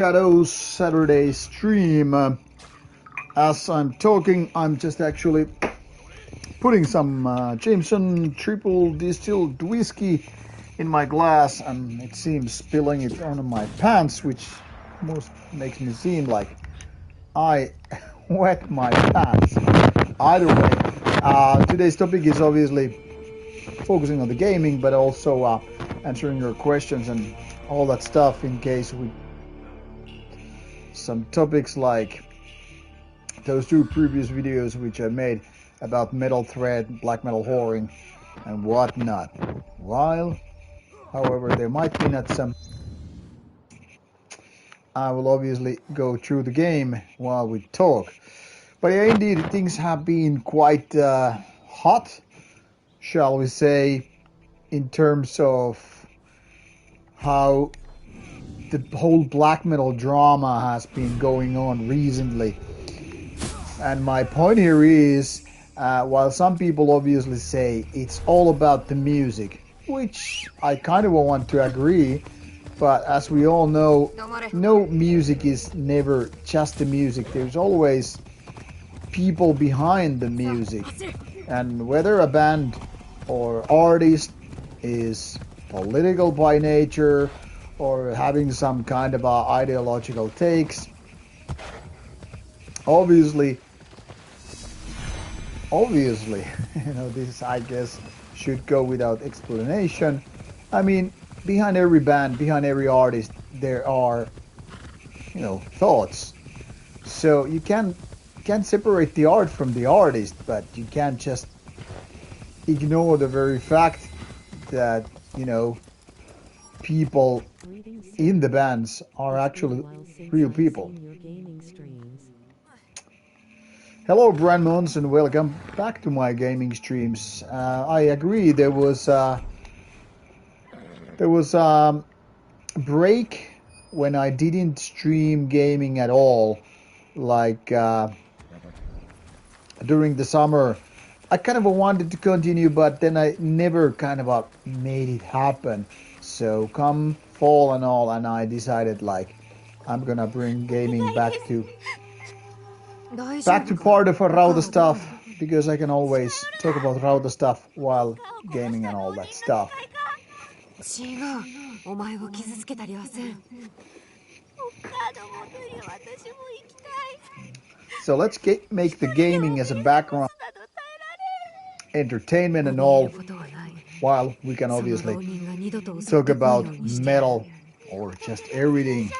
Shadows Saturday stream. As I'm talking, I'm just actually putting some Jameson triple distilled whiskey in my glass, and it seems spilling it on my pants, which most makes me seem like I wet my pants. Either way, today's topic is obviously focusing on the gaming, but also answering your questions and all that stuff in case we some topics like those two previous videos which I made about metal thread, black metal whoring, and whatnot. While, however, there might be not some, I will obviously go through the game while we talk. But yeah, indeed, things have been quite hot, shall we say, in terms of how the whole black metal drama has been going on recently. And my point here is, while some people obviously say it's all about the music, which I kind of want to agree, but as we all know, no music is never just the music. There's always people behind the music. And whether a band or artist is political by nature or having some kind of ideological takes, obviously, this I guess should go without explanation. I mean, behind every band, behind every artist, there are, thoughts. So you can't separate the art from the artist, but you can't just ignore the very fact that, people in the bands are actually real people. Hello, Brandmons, and welcome back to my gaming streams. I agree. There was a break when I didn't stream gaming at all, like during the summer. I kind of wanted to continue, but then I never kind of made it happen. So come fall and all, and I decided like I'm gonna bring gaming back to part of Rauta stuff, because I can always talk about Rauta stuff while gaming and all that stuff. So let's make the gaming as a background entertainment and all, while we can obviously talk about metal or just everything.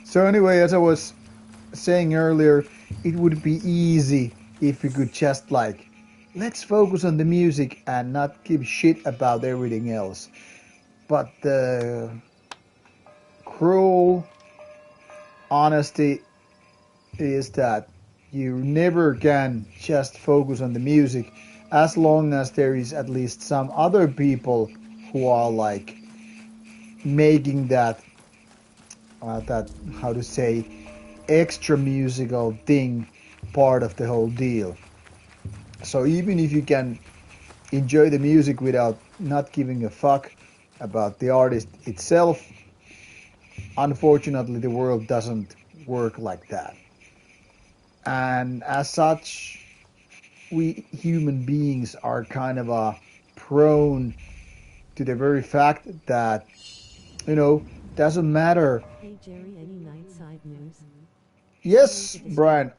So anyway, as I was saying earlier, it would be easy if we could just let's focus on the music and not give shit about everything else. But the cruel honesty is that you never can just focus on the music as long as there is at least some other people who are making that how to say extra musical thing part of the whole deal. So even if you can enjoy the music without not giving a fuck about the artist itself, unfortunately the world doesn't work like that. And as such, we human beings are kind of prone to the very fact that, doesn't matter. Hey Jerry, any night side news? Yes, Brian,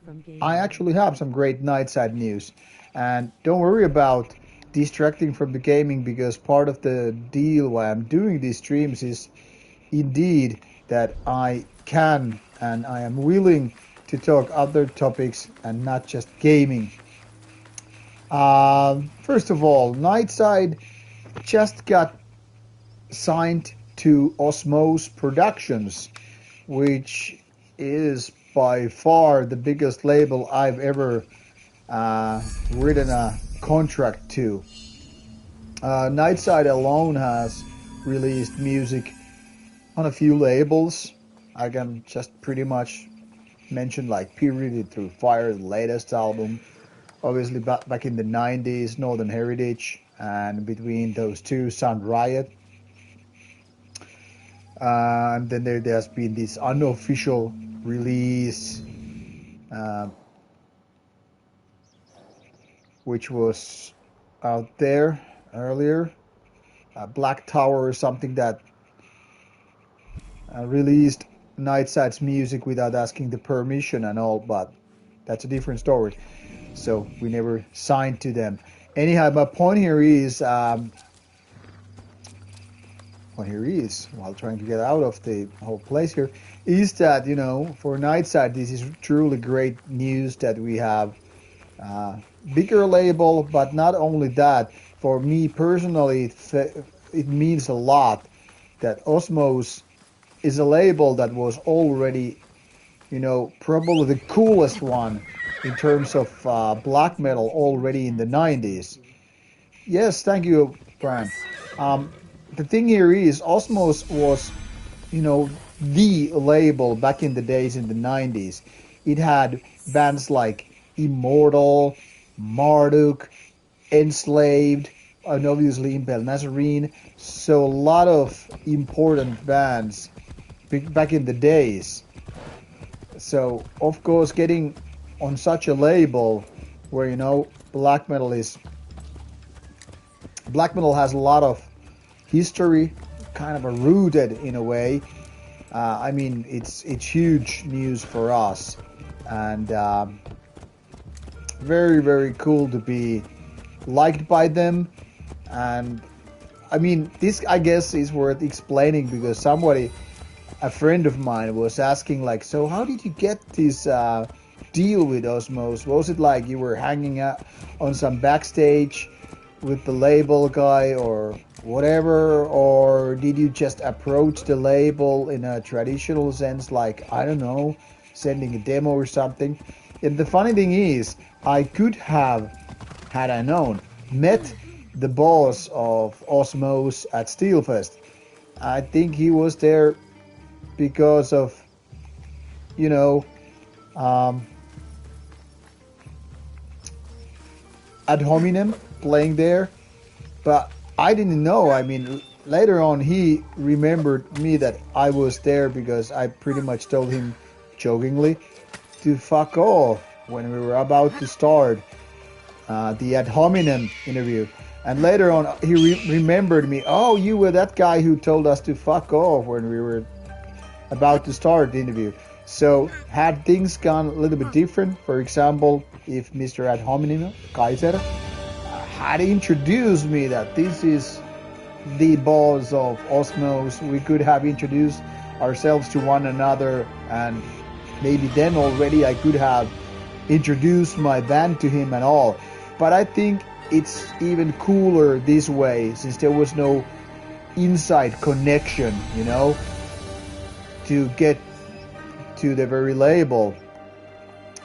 I actually have some great night side news. And don't worry about distracting from the gaming, because part of the deal why I'm doing these streams is indeed that I can and I am willing to talk other topics and not just gaming. First of all, Nightside just got signed to Osmose Productions, which is by far the biggest label I've ever written a contract to. Nightside alone has released music on a few labels. I can just pretty much mentioned like Purity Through Fire, the latest album. Obviously, back in the 90s, Northern Heritage, and between those two, Sound Riot. And then there's been this unofficial release, uh, which was out there earlier. Black Tower is something that released Nightside's music without asking the permission and all, but that's a different story. So we never signed to them. Anyhow, my point here is, while trying to get out of the whole place here, is that, for Nightside, this is truly great news that we have bigger label, but not only that, for me personally, it means a lot that Osmos is a label that was already, probably the coolest one in terms of black metal already in the 90s. Yes, thank you, Brian. The thing here is Osmos was, the label back in the days in the 90s. It had bands like Immortal, Marduk, Enslaved, and obviously Impel Nazarene. So a lot of important bands back in the days. So of course getting on such a label where black metal has a lot of history, kind of rooted in a way. I mean, it's huge news for us, and very, very cool to be liked by them. And I mean, this I guess is worth explaining because a friend of mine was asking like, so how did you get this deal with Osmos? Was it like you were hanging out on some backstage with the label guy or whatever, or did you just approach the label in a traditional sense, like, I don't know, sending a demo or something? And the funny thing is, I could have, had I known, met the boss of Osmos at Steelfest. I think he was there because of, ad hominem playing there, but I didn't know. I mean, later on he remembered me that I was there because I pretty much told him jokingly to fuck off when we were about to start the ad hominem interview. And later on he remembered me. Oh, you were that guy who told us to fuck off when we were about to start the interview. So had things gone a little bit different, for example, if Mr. Ad hominem Kaiser had introduced me that this is the boss of Osmos, we could have introduced ourselves to one another, and maybe then already I could have introduced my band to him and all. But I think it's even cooler this way, since there was no inside connection, to get to the very label.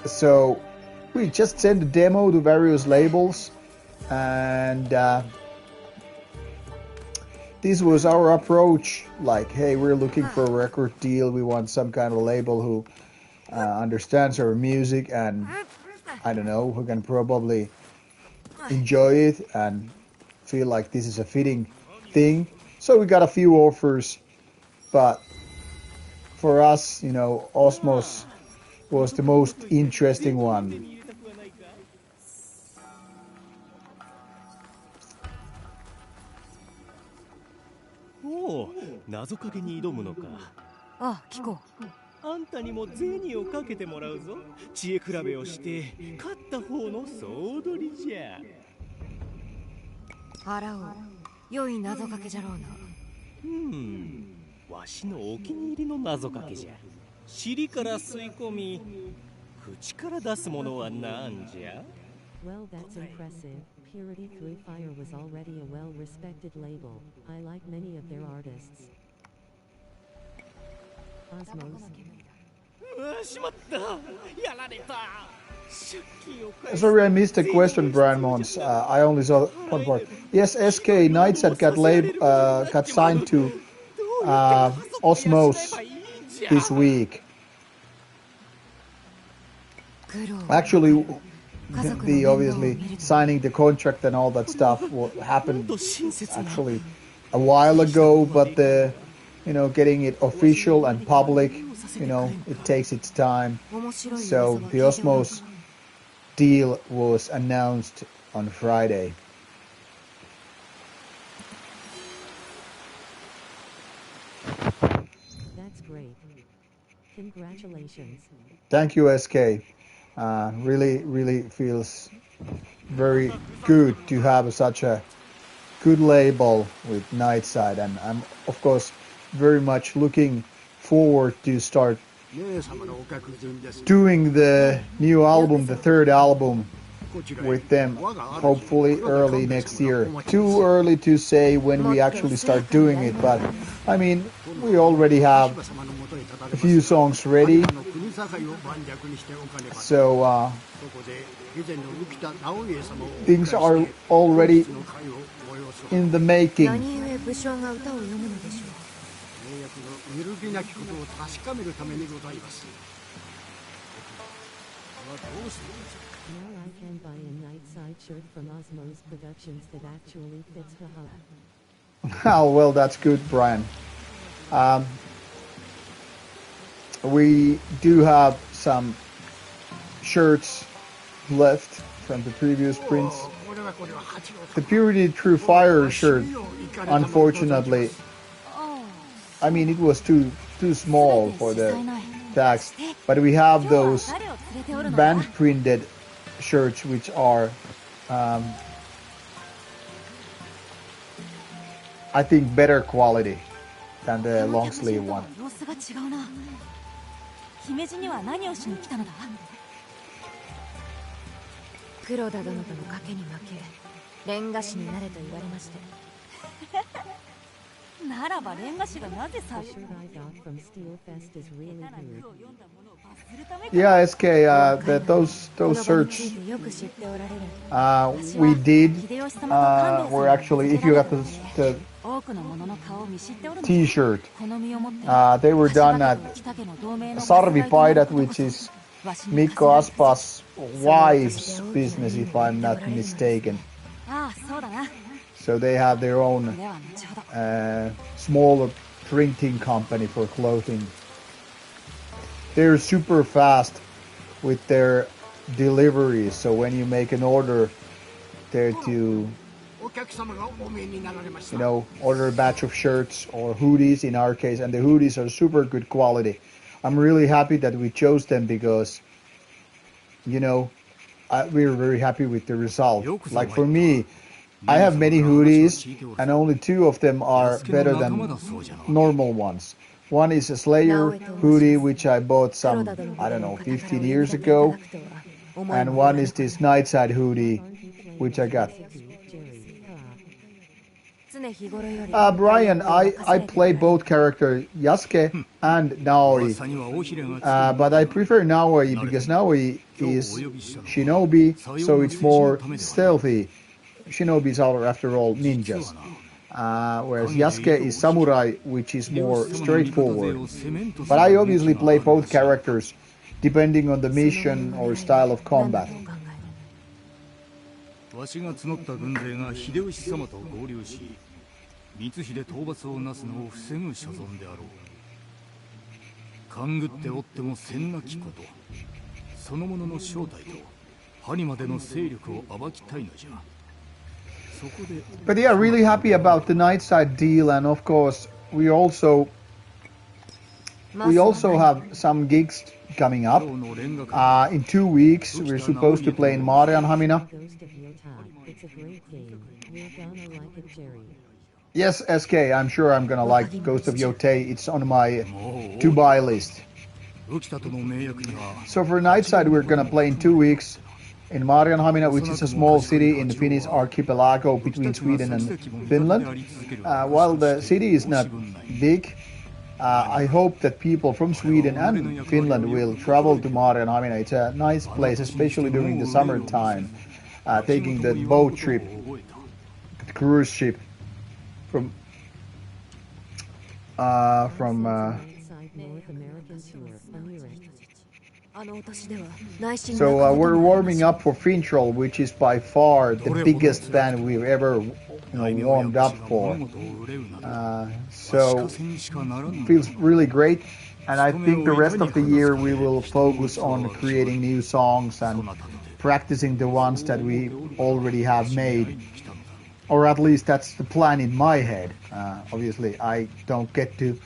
So we just sent a demo to various labels, and this was our approach, like, hey, we're looking for a record deal, we want some kind of label who understands our music and, I don't know, who can probably enjoy it and feel like this is a fitting thing. So we got a few offers, but for us, Osmos was the most interesting one. Oh, 謎かけに挑むのか。あ、聞こう。あんたにも銭をかけてもらうぞ。知恵比べをして勝った方の総取りじゃ。払おう。良い謎かけじゃろうな。わしのお気に入りの謎かけじゃ。尻から吸い込み、口から出すものは何じゃ？ Well, that's impressive. Purity Through Fire was already a well-respected label. I like many of their artists. Osmos. しまった。やられた。 Sorry, I missed the question, Brian Mons. I only saw one part. Yes, SK Nightside got signed to Osmos this week. Actually, the obviously signing the contract and all that stuff happened actually a while ago, but the getting it official and public, it takes its time. So the Osmos deal was announced on Friday. That's great. Congratulations. Thank you, SK. Really feels very good to have such a good label with Nightside, and I'm of course very much looking forward to start doing the new album, the third album, with them, hopefully early next year. Too early to say when we actually start doing it, but I mean, we already have a few songs ready, so things are already in the making. Now I can buy a Nightside shirt from Osmos Productions that actually fits. Haha. Oh, well, that's good, Brian. We do have some shirts left from the previous prints. The Purity Through Fire shirt, unfortunately, I mean, it was too small for the tags, but we have those band printed shirts which are I think better quality than the long sleeve one. Yeah, SK, those shirts we did were actually, if you got the t-shirt, they were done at Sarvi Paidat, which is Mikko Aspa's wife's business, if I'm not mistaken. So they have their own smaller printing company for clothing. They're super fast with their deliveries, so when you make an order, they're to order a batch of shirts or hoodies in our case, and the hoodies are super good quality. I'm really happy that we chose them because we're very happy with the result. Like for me, I have many hoodies and only 2 of them are better than normal ones. One is a Slayer hoodie, which I bought some, I don't know, 15 years ago. And one is this Nightside hoodie, which I got. Brian, I play both characters, Yasuke and Naoi. But I prefer Naoi because Naoi is shinobi, so it's more stealthy. Shinobis are, after all, ninjas. Whereas Yasuke is samurai, which is more straightforward. But I obviously play both characters depending on the mission or style of combat. わしが募った軍勢が秀吉様と合流し、光秀討伐をなすのを防ぐ所存であろう。勘ぐっておってもせんなきこと、その者の正体と針までの勢力を暴きたいのじゃ。But yeah, really happy about the Nightside deal, and of course we also have some gigs coming up. In 2 weeks we're supposed to play in Marianhamina. Yes, SK, I'm sure I'm gonna like Ghost of Yotei. It's on my to-buy list. So for Nightside we're gonna play in 2 weeks in Marianhamina, which is a small city in the Finnish archipelago between Sweden and Finland. While the city is not big, I hope that people from Sweden and Finland will travel to Marianhamina. It's a nice place, especially during the summertime, taking the boat trip, the cruise ship from So we're warming up for Fintroll, which is by far the biggest band we've ever warmed up for. So feels really great. And I think the rest of the year we will focus on creating new songs and practicing the ones that we already have made. Or at least that's the plan in my head. Obviously, I don't get to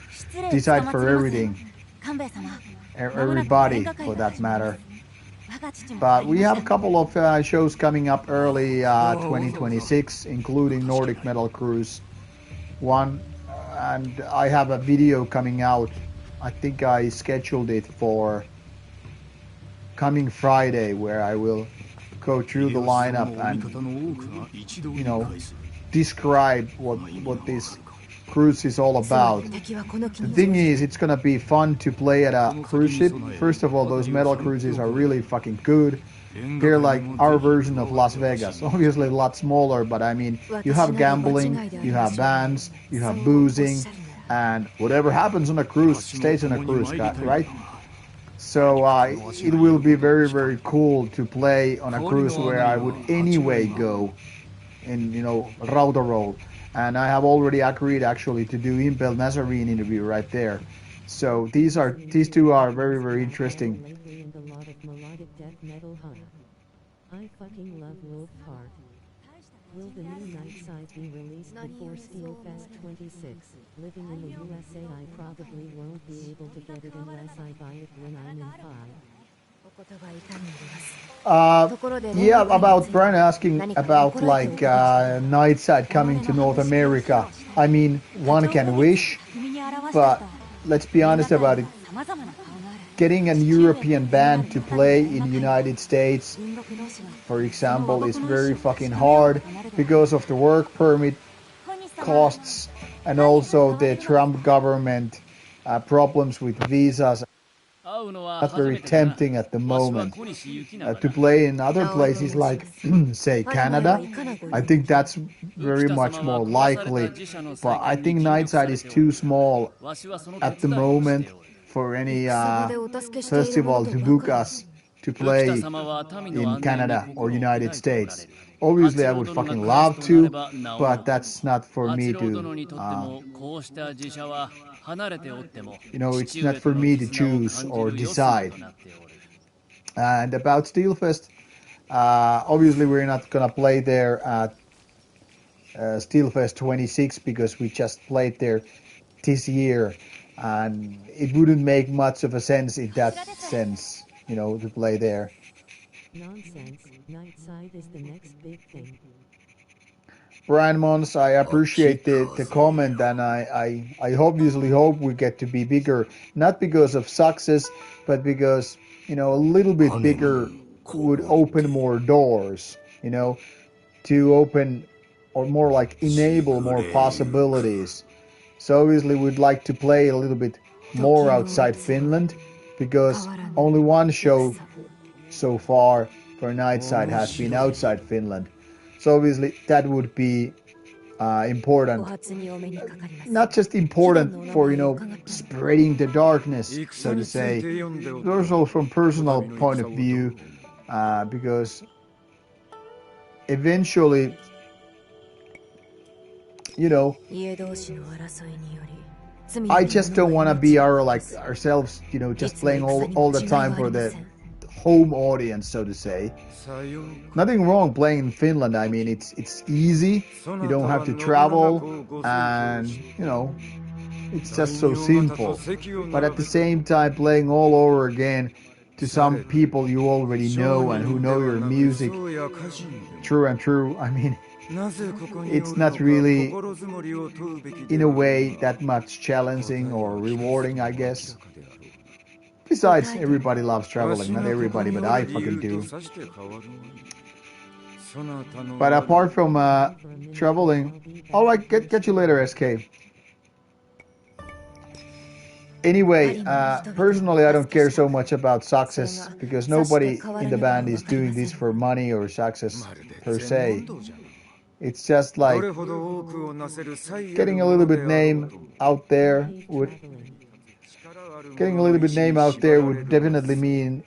decide for everything, everybody for that matter. But we have a couple of shows coming up early 2026, including Nordic Metal Cruise 1. And I have a video coming out. I think I scheduled it for coming Friday, where I will go through the lineup and describe what this cruise is all about. The thing is, it's gonna be fun to play at a cruise ship. First of all, those metal cruises are really fucking good. They're like our version of Las Vegas. Obviously a lot smaller, but I mean, you have gambling, you have bands, you have boozing, and whatever happens on a cruise stays on a cruise, right? So it will be very, very cool to play on a cruise where I would anyway go in, Rauta role. And I have already agreed actually to do Impel Nazarene interview right there. So these two are very, very interesting. Lately and a lot of melodic death metal, huh? I fucking love Wolf Heart. Will the new Night Side be released before Steelfest 26? Living in the USA, I probably won't be able to get it unless I buy it when I'm in 5. Yeah, about Brian asking about like Night Side coming to North America. I mean, one can wish, but let's be honest about it. Getting an European band to play in the United States, for example, is very fucking hard because of the work permit costs and also the Trump government problems with visas. That's very tempting at the moment. To play in other places like, say, Canada, I think that's very much more likely. But I think Nightside is too small at the moment for any festival to book us to play in Canada or United States. Obviously, I would fucking love to, but that's not for me to. It's not for me to choose or decide. And about Steelfest, obviously we're not gonna play there at Steelfest 26 because we just played there this year, and it wouldn't make much of a sense in that sense, to play there. Nonsense. Nightside is the next big thing. Brian Mons, I appreciate the comment, and I obviously hope we get to be bigger, not because of success, but because, a little bit bigger would open more doors, to open or more like enable more possibilities. So obviously we'd like to play a little bit more outside Finland, because only one show so far for Nightside has been outside Finland. So obviously that would be important. Not just important for, spreading the darkness, so to say, but also from personal point of view, because eventually, I just don't want to be ourselves, just playing all the time for the home audience, so to say. Nothing wrong playing in Finland. I mean, it's easy. You don't have to travel, and it's just so simple. But at the same time, playing all over again to some people you already know and who know your music, true and true. I mean, it's not really, in a way, that much challenging or rewarding, I guess. Besides, everybody loves traveling. Not everybody, but I fucking do. But apart from traveling, alright, catch you later, SK. Anyway, personally, I don't care so much about success, because nobody in the band is doing this for money or success per se. It's just like getting a little bit name out there would definitely mean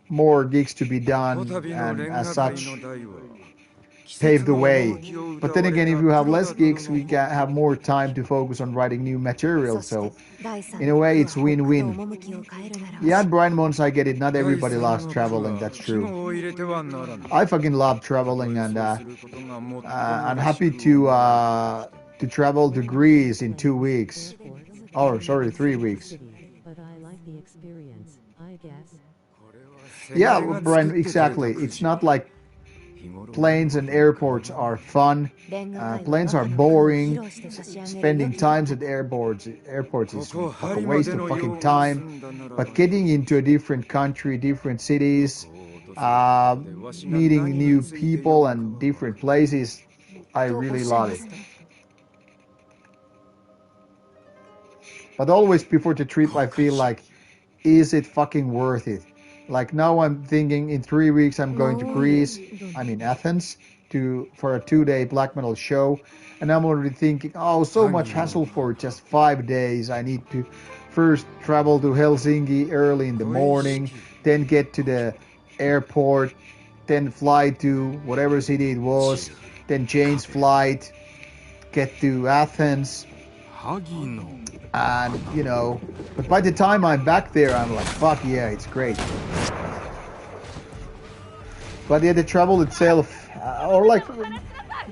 more gigs to be done, and as such pave the way. But then again, if you have less gigs, we can have more time to focus on writing new material. So in a way, it's win-win. Yeah, and Brian Mons, I get it. Not everybody loves traveling. That's true. I fucking love traveling, and I'm happy to travel to Greece in 2 weeks. Oh, sorry, 3 weeks. But I like the experience, I guess. Yeah, Brian, exactly. It's not like planes and airports are fun. Planes are boring. Spending times at airports is like a waste of fucking time. But getting into a different country, different cities, meeting new people and different places, I really love it. But always before the trip, I feel like, is it fucking worth it? Like now I'm thinking in 3 weeks I'm going to Greece, I mean Athens, for a 2-day black metal show. And I'm already thinking, oh, so much hassle for just 5 days. I need to first travel to Helsinki early in the morning, then get to the airport, then fly to whatever city it was, then change flight, get to Athens. And, but by the time I'm back there, I'm like, fuck yeah, it's great. But yeah, the travel itself, or like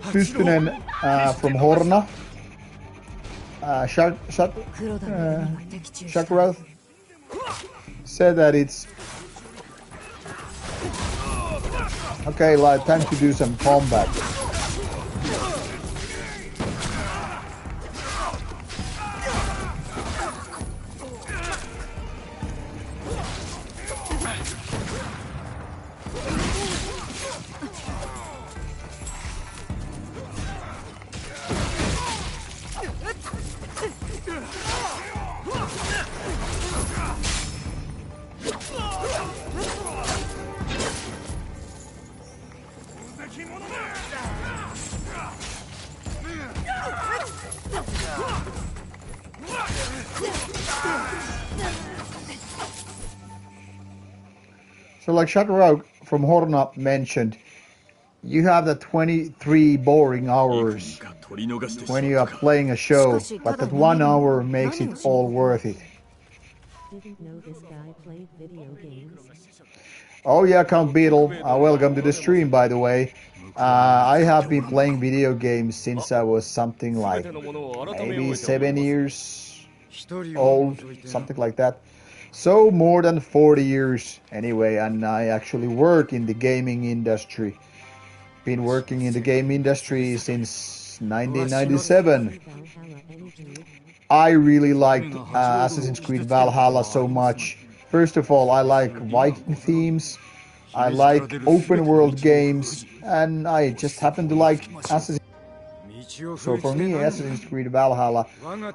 Pystynen from Horna, Shakrath said that it's okay, like time to do some combat. So like Shakarok from Horna mentioned, you have the 23 boring hours when you are playing a show, but that 1 hour makes it all worth it. Didn't know this guy played video games. Oh yeah, Count Beetle, welcome to the stream by the way. I have been playing video games since I was something like maybe 7 years old, something like that. So more than 40 years anyway, and I actually work in the gaming industry. Been working in the game industry since 1997. I really liked Assassin's Creed Valhalla so much. First of all, I like Viking themes. I like open world games, and I just happen to like Assassin's. So for me, Assassin's Creed Valhalla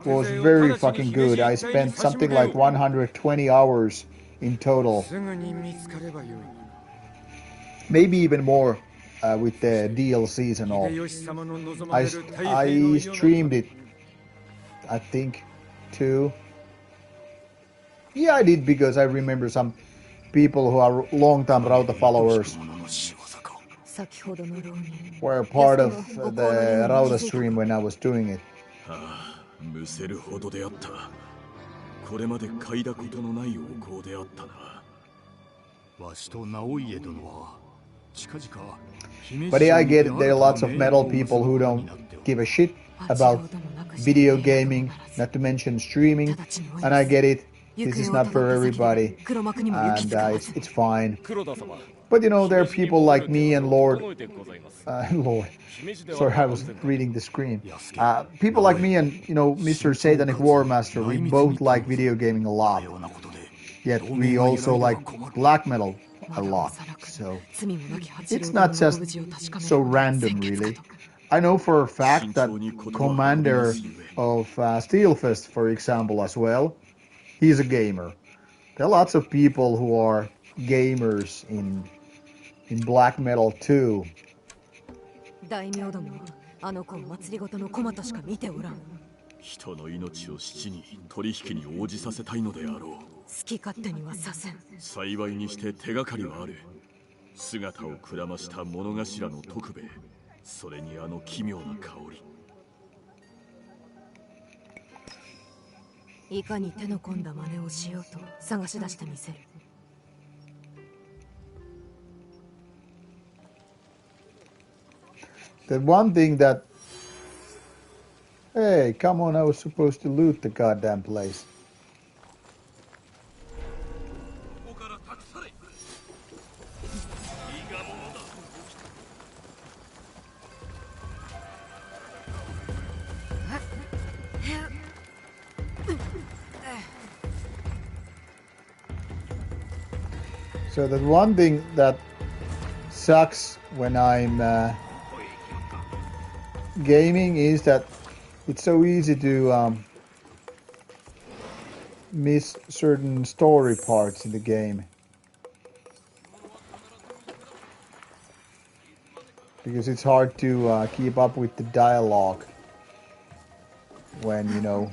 was very fucking good. I spent something like 120 hours in total. Maybe even more with the DLCs and all. I streamed it, I think, too. Yeah, I did because I remember some people who are long-time Rauta followers were part of the Rauta stream when I was doing it. むせるほどであった。これまで嗅いだことのないお香であったな。わしと直家殿は近々。But yeah, I get it. There are lots of metal people who don't give a shit about video gaming, not to mention streaming, and I get it. This is not for everybody, and it's fine. But there are people like me and Lord. Sorry, I was reading the screen. People like me and Mr. Satanic War Master. We both like video gaming a lot. Yet we also like black metal a lot. So it's not just so random, really. I know for a fact that commander of Steelfest, for example, as well, he's a gamer. There are lots of people who are gamers in black metal too. 大名どもはあの子を祭りごとの駒としか見ておらん。人の命を質に取引に応じさせたいのであろう。好き勝手にはさせん。幸いにして手がかりはある。姿をくらました物頭の徳兵衛、それにあの奇妙な香り。いかに手の込んだ真似をしようと探し出してみせる。The one thing that... Hey, come on, I was supposed to loot the goddamn place. So the one thing that sucks when I'm gaming is that it's so easy to miss certain story parts in the game. Because it's hard to keep up with the dialogue when, you know...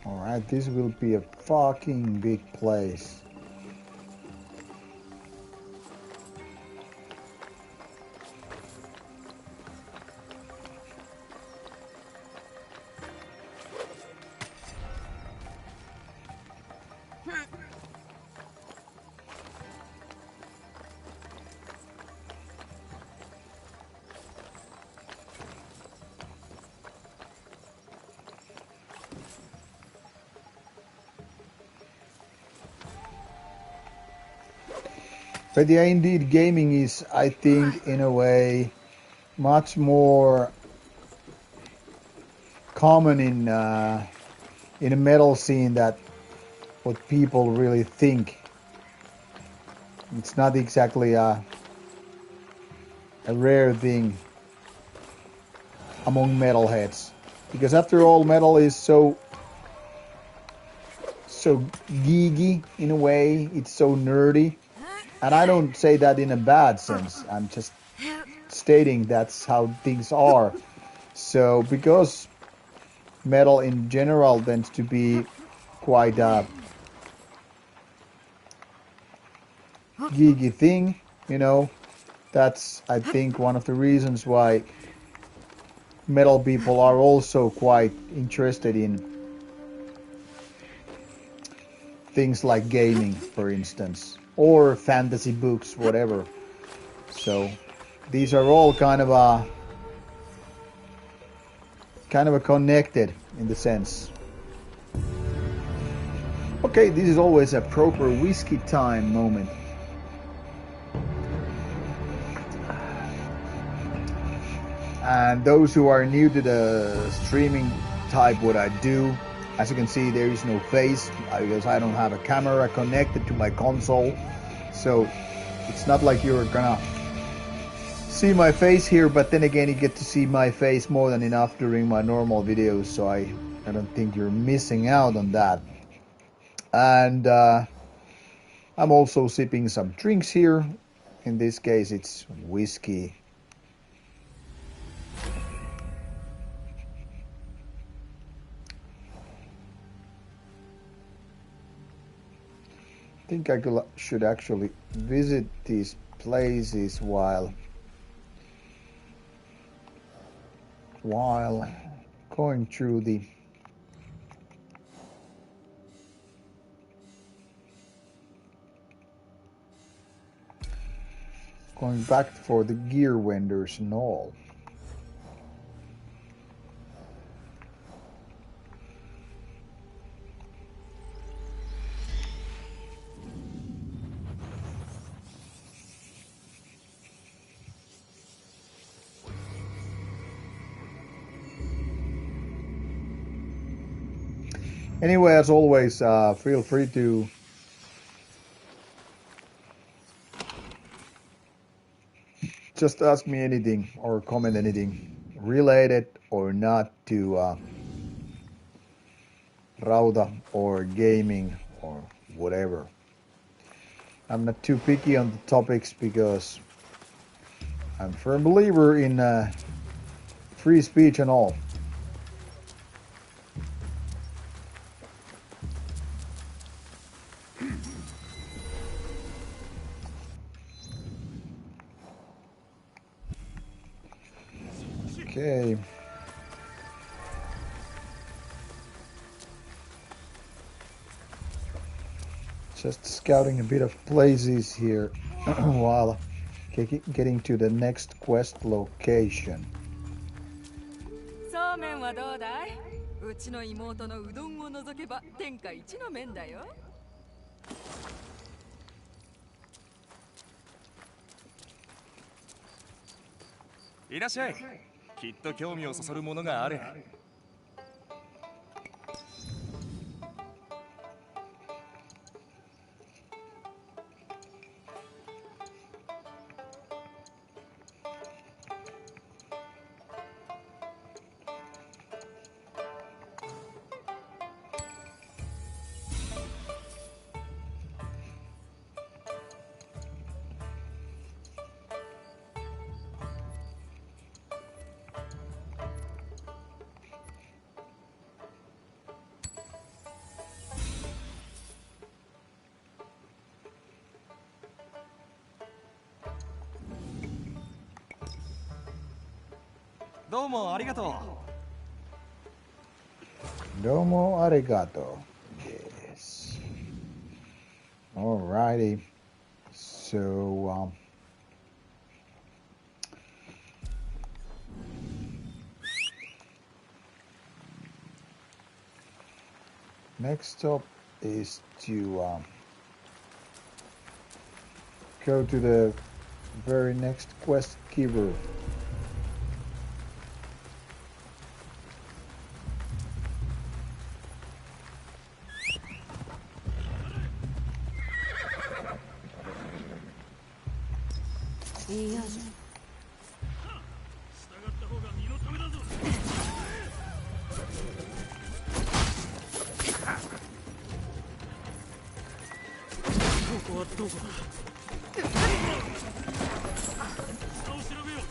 Alright, this will be a fucking big place. But yeah, indeed, gaming is, I think, in a way, much more common in a metal scene than what people really think. It's not exactly a rare thing among metalheads, because after all, metal is so geeky in a way. It's so nerdy. And I don't say that in a bad sense. I'm just stating that's how things are. So because metal in general tends to be quite a geeky thing, you know, that's, I think, one of the reasons why metal people are also quite interested in things like gaming, for instance. Or fantasy books, whatever. So these are all kind of a connected in the sense. Okay, this is always a proper whiskey time moment. And those who are new to the streaming type, what I do, as you can see, there is no face because I don't have a camera connected to my console. So it's not like you're gonna see my face here, but then again, you get to see my face more than enough during my normal videos, so I don't think you're missing out on that. And I'm also sipping some drinks here. In this case, it's whiskey. I think I should actually visit these places while going through the going back for the gear vendors and all. Anyway, as always, feel free to just ask me anything or comment anything related or not to Rauta or gaming or whatever. I'm not too picky on the topics because I'm a firm believer in free speech and all. Okay. Just scouting a bit of places here while getting to the next quest location. そうめんはどうだい？うちの妹のうどんを除けば天下一の麺だよ。いらっしゃい。きっと興味をそそるものがある。どうもありがとう。Domo arigato. Yes. Alrighty. So, next up is to go to the very next quest giver. Yes. ここはどこだ？下を調べよう。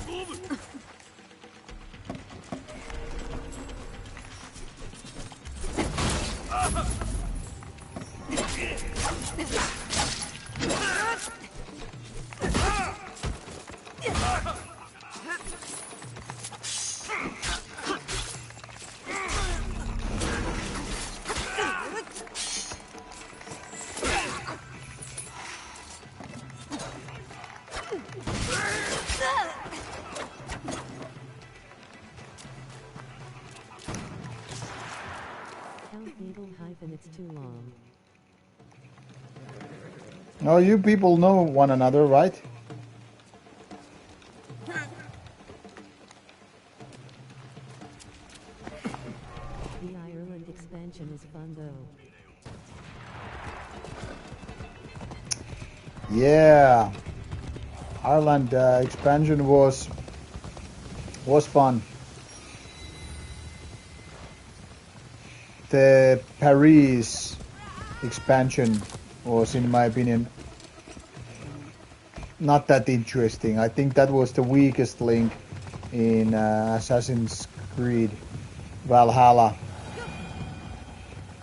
勝負。It's too long. No, you people know one another, right? The Ireland expansion is fun though. Yeah, Ireland expansion was fun. The Paris expansion was, in my opinion, not that interesting. I think that was the weakest link in Assassin's Creed Valhalla.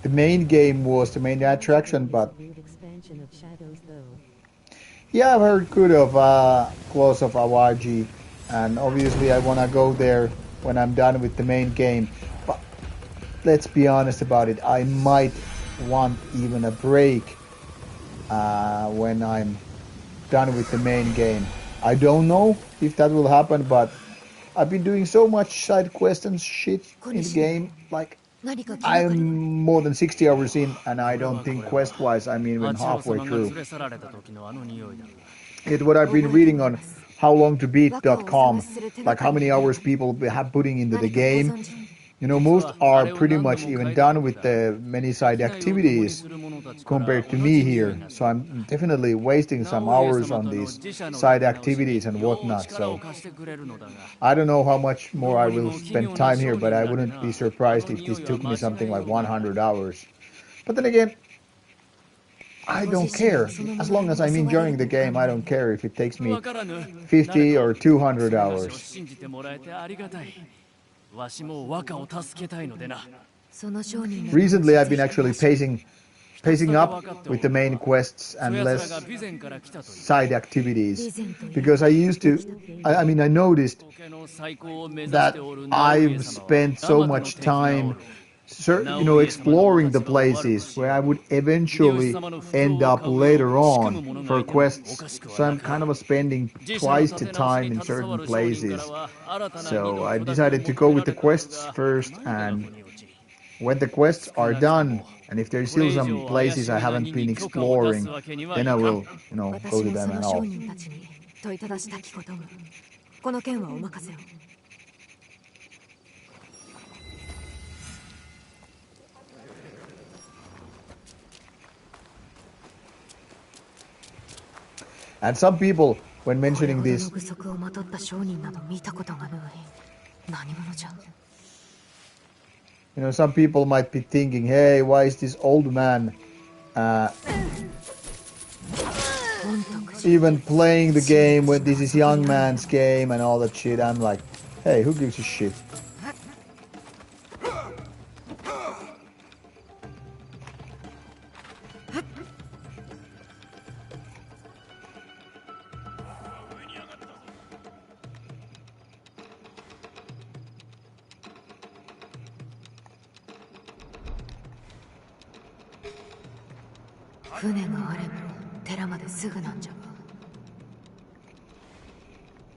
The main game was the main attraction, but Expansion of Shadows though. yeah, I've heard good of Claws of Awaji, and obviously I want to go there when I'm done with the main game. But let's be honest about it, I might want even a break when I'm done with the main game. I don't know if that will happen, but I've been doing so much side quests and shit in the game, like I'm more than 60 hours in, and I don't think quest-wise I'm even halfway through. It's what I've been reading on howlongtobeat.com, like how many hours people have putting into the game. You know, most are pretty much even done with the many side activities compared to me here. So I'm definitely wasting some hours on these side activities and whatnot. So I don't know how much more I will spend time here, but I wouldn't be surprised if this took me something like 100 hours. But then again, I don't care. As long as I'm enjoying the game, I don't care if it takes me 50 or 200 hours. Recently, I've been actually pacing up with the main quests and less side activities because I used to. I noticed that I've spent so much time exploring the places where I would eventually end up later on for quests. So I'm kind of spending twice the time in certain places. So I decided to go with the quests first, and when the quests are done, and if there's still some places I haven't been exploring, then I will, go to them and all. And some people, when mentioning this, some people might be thinking, hey, why is this old man even playing the game when this is young man's game and all that shit? I'm like, hey, who gives a shit?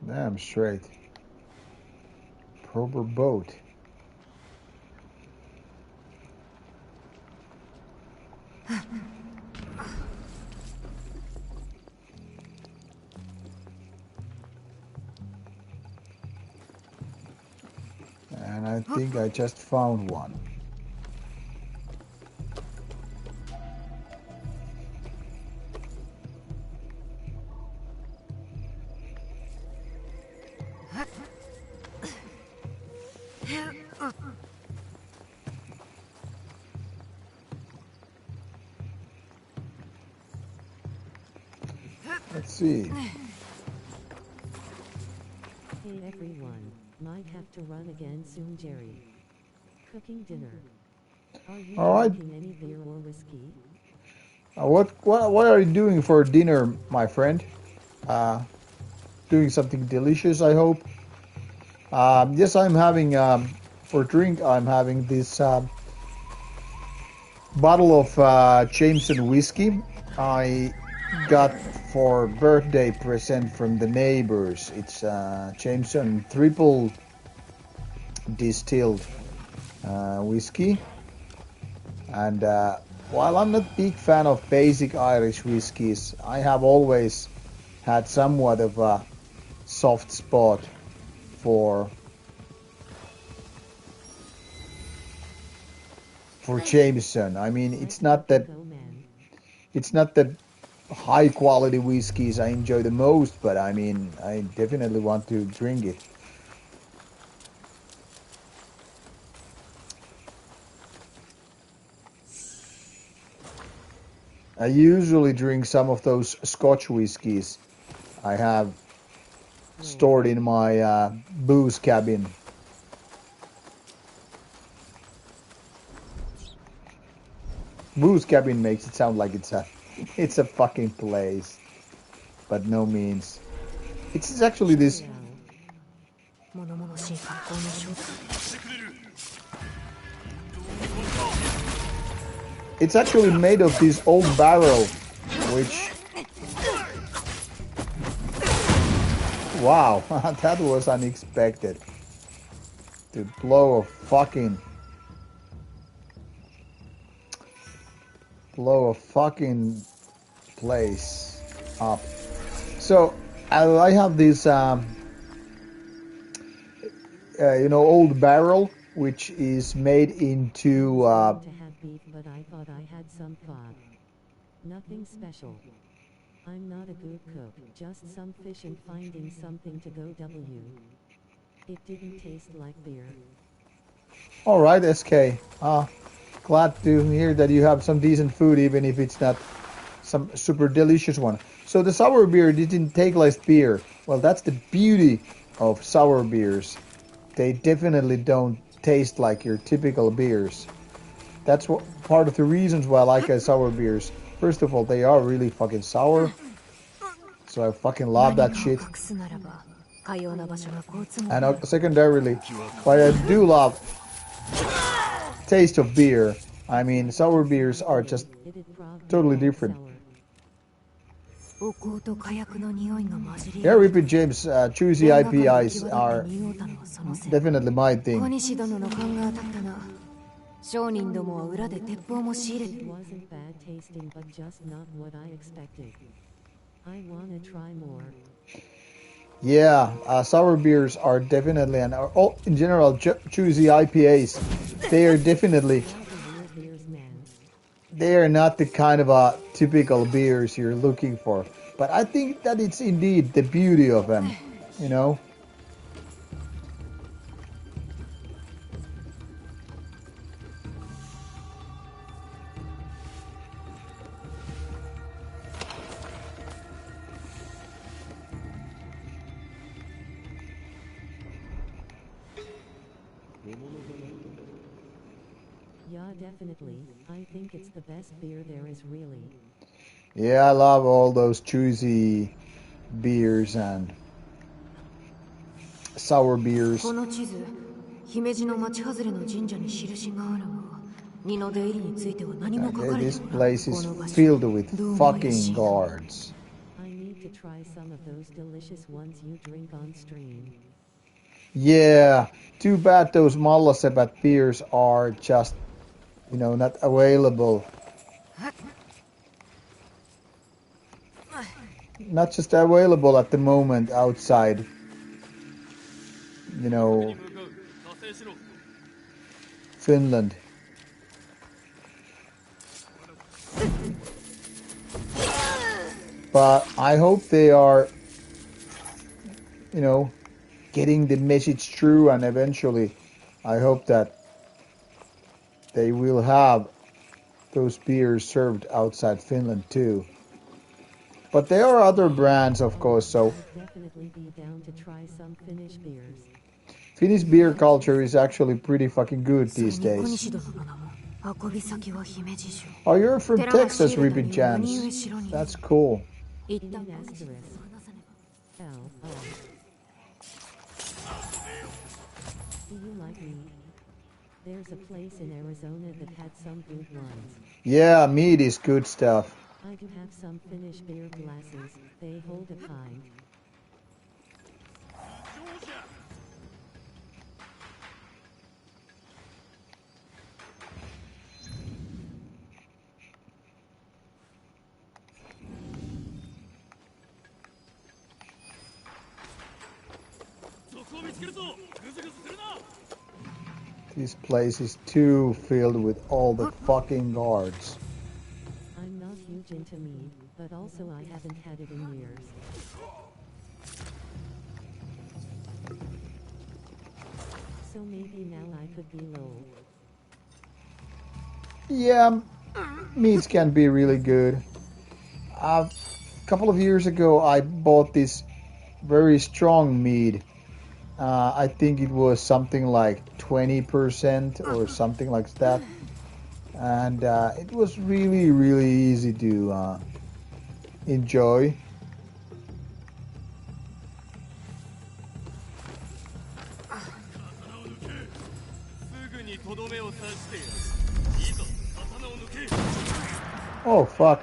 Damn straight. Proper boat. And I think I just found one. Let's see. Hey everyone, might have to run again soon, Jerry. Cooking dinner. Are you drinking any beer or whiskey? What are you doing for dinner, my friend? Doing something delicious, I hope. Yes, I'm having for drink. I'm having this bottle of Jameson whiskey I got for birthday present from the neighbors. It's Jameson triple distilled whiskey, and while I'm not a big fan of basic Irish whiskies, I have always had somewhat of a soft spot for Jameson. I mean, it's not that high quality whiskeys I enjoy the most, but I mean, I definitely want to drink it. I usually drink some of those Scotch whiskies I have stored in my booze cabin. Booze cabin makes it sound like it's a fucking place, but no means. It's actually this. It's actually made of this old barrel, which. Wow, that was unexpected. To blow a fucking place up. So I have this old barrel which is made into To have beef, but I thought I had some thought. Nothing special. I'm not a good cook, just some fish and finding something to go W. It didn't taste like beer. all right, SK. Glad to hear that you have some decent food, even if it's not some super delicious one. So the sour beer didn't take like beer. Well, that's the beauty of sour beers. They definitely don't taste like your typical beers. That's what part of the reasons why I like sour beers. First of all, they are really fucking sour. So I fucking love that shit. And secondarily, why I do love taste of beer. I mean, sour beers are just totally different. Yeah, Repeat James, choosy IPIs are definitely my thing. It wasn't bad tasting, but just not what I expected. I wanna try more. Yeah, sour beers are definitely, and in general, choosy IPAs, they are definitely, they are not the kind of typical beers you're looking for. But I think that it's indeed the beauty of them, you know? Yeah, definitely. I think it's the best beer there is, really. Yeah, I love all those choosy beers and sour beers. Okay, this place is filled with fucking guards. I need to try some of those delicious ones you drink on stream. Yeah, too bad those Mallasebat beers are just, not available. Not just available at the moment outside, Finland. But I hope they are, getting the message through, and eventually I hope that they will have those beers served outside Finland too. But there are other brands, of course, so I'd definitely be down to try some Finnish beers. Finnish beer culture is actually pretty fucking good these days. Oh, you're from Texas, Rippin' Jams. That's cool. Do you like meat? There's a place in Arizona that had some good ones. Yeah, meat is good stuff. I do have some Finnish beer glasses. They hold a pint. This place is too filled with all the fucking guards. I'm not huge into meat, but also I haven't had it in years. So maybe now I could be low. Yeah, meats can be really good. A couple of years ago, I bought this very strong meat. I think it was something like 20% or something like that. And it was really, really easy to enjoy. Oh fuck,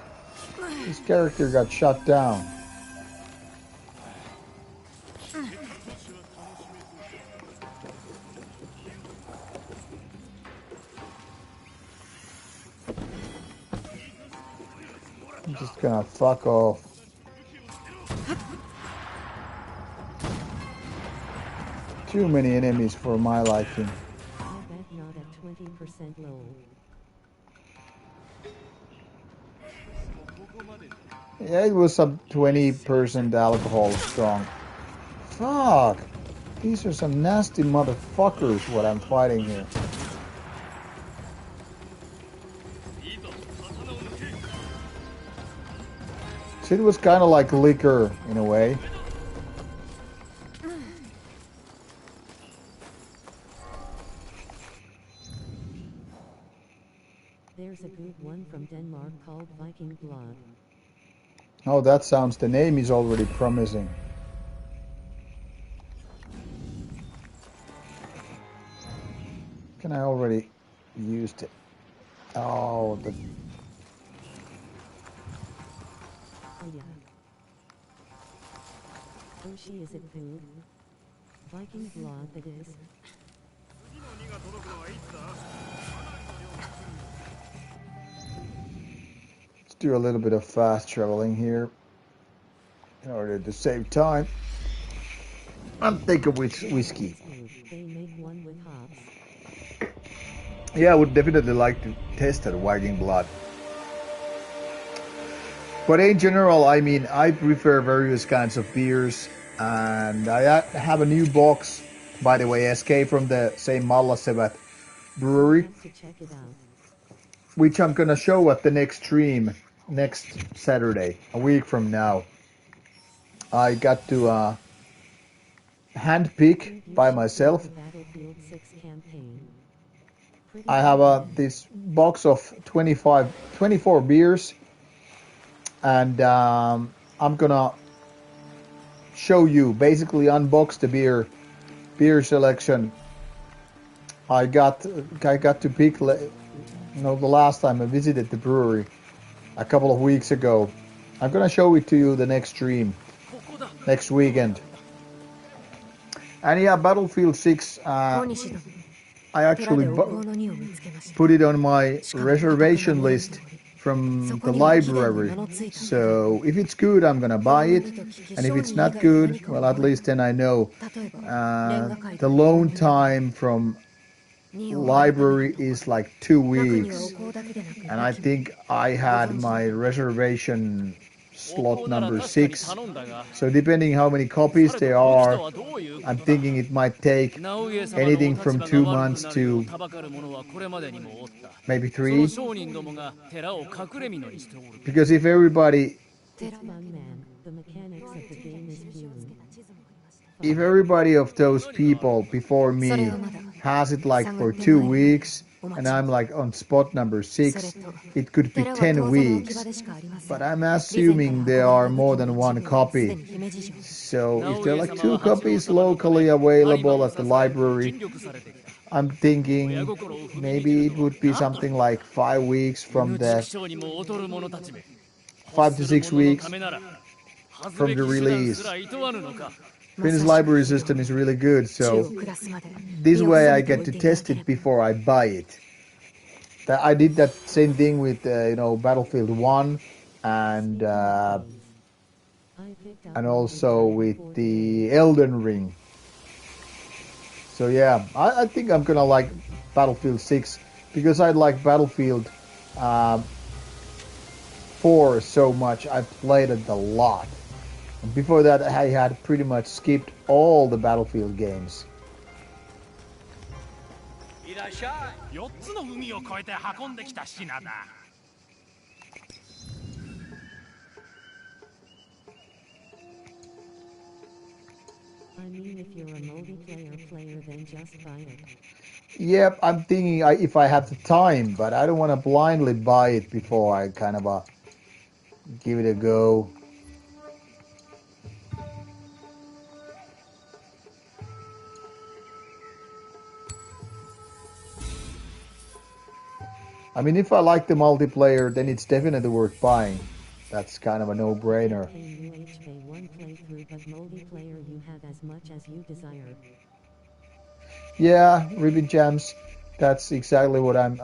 this character got shot down. I'm just gonna fuck off. Too many enemies for my liking. I 20% low. Yeah, it was some 20% alcohol strong. Fuck! These are some nasty motherfuckers what I'm fighting here. So it was kind of like liquor in a way. There's a good one from Denmark called Viking Blood. Oh, that sounds, the name is already promising. Can I already used it? Oh, the... Oh yeah. Oshi, is it food? Viking Blood that is. Let's do a little bit of fast traveling here in order to save time. I'm thinking whiskey. They make one with hops. Yeah, I would definitely like to test that Viking Blood. But in general, I mean, I prefer various kinds of beers, and I have a new box, by the way, SK from the same Mallasevat brewery, Have to check it out. which I'm gonna show at the next stream next Saturday, a week from now. I got to hand pick by myself. Battlefield 6 campaign. I have this box of 24 beers, and I'm gonna show you, basically unbox the beer selection. I got to pick, the last time I visited the brewery a couple of weeks ago. I'm gonna show it to you the next stream, next weekend. And yeah, Battlefield 6, I actually put it on my reservation list from the library. So if it's good, I'm gonna buy it, and if it's not good, well, at least then I know. The loan time from library is like 2 weeks, and I think I had my reservation slot number 6. So depending how many copies there are, I'm thinking it might take anything from 2 months to maybe 3. Because if everybody The mechanics of the game is human. if everybody of those people before me has it like for 2 weeks, and I'm like on spot number 6, it could be 10 weeks. But I'm assuming there are more than one copy. So if there are like 2 copies locally available at the library, I'm thinking maybe it would be something like 5 weeks from the 5 to 6 weeks from the release. Finnish library system is really good, so this way I get to test it before I buy it. I did that same thing with Battlefield 1 and also with the Elden Ring. So yeah, I think I'm gonna like Battlefield 6 because I like Battlefield 4 so much. I played it a lot. Before that, I had pretty much skipped all the Battlefield games. I mean, if you're a multiplayer player, then just buy it. Yep, I'm thinking if I have the time, but I don't want to blindly buy it before I kind of give it a go. I mean, if I like the multiplayer, then it's definitely worth buying. That's kind of a no-brainer. One playthrough, but multiplayer you have as much as you desire. Yeah, Ribbon Jams. That's exactly what I'm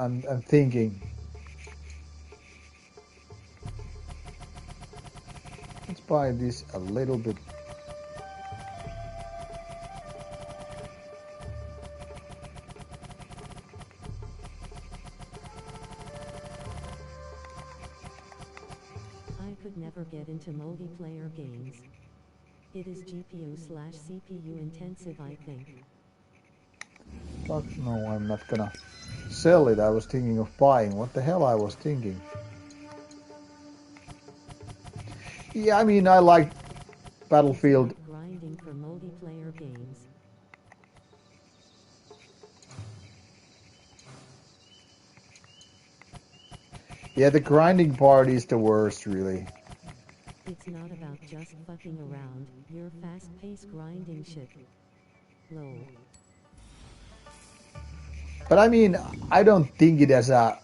thinking. Let's buy this a little bit. could never get into multiplayer games. It is GPU/CPU intensive, I think. Fuck no, I'm not gonna sell it. I was thinking of buying. What the hell I was thinking? Yeah, I mean, I like Battlefield. Grinding for multiplayer games. Yeah, the grinding part is the worst, really. It's not about just fucking around, you're fast-paced grinding shit. Lol. But I mean, I don't think it as a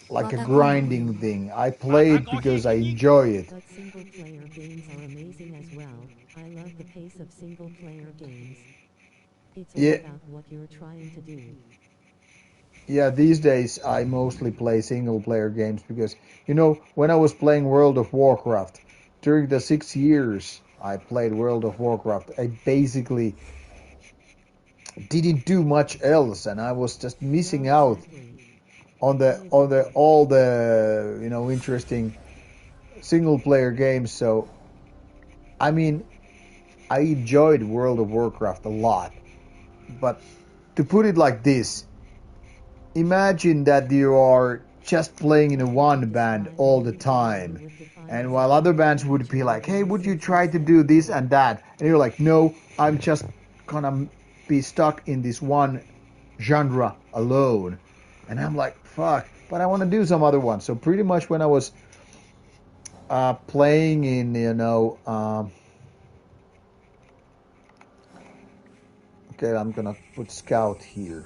like a grinding thing. I play it because I enjoy it. But single-player games are amazing as well. I love the pace of single-player games. It's all Yeah, about what you're trying to do. yeah. These days, I mostly play single-player games because when I was playing World of Warcraft during the 6 years I played World of Warcraft, I basically didn't do much else, and I was just missing out on the all the interesting single player games. So I mean, I enjoyed World of Warcraft a lot, but to put it like this, imagine that you are just playing in a one band all the time, and while other bands would be like, hey, would you try to do this and that, and you're like, no, I'm just gonna be stuck in this one genre alone. And I'm like, fuck, but I want to do some other ones. So pretty much when I was playing in, okay, I'm gonna put Scout here.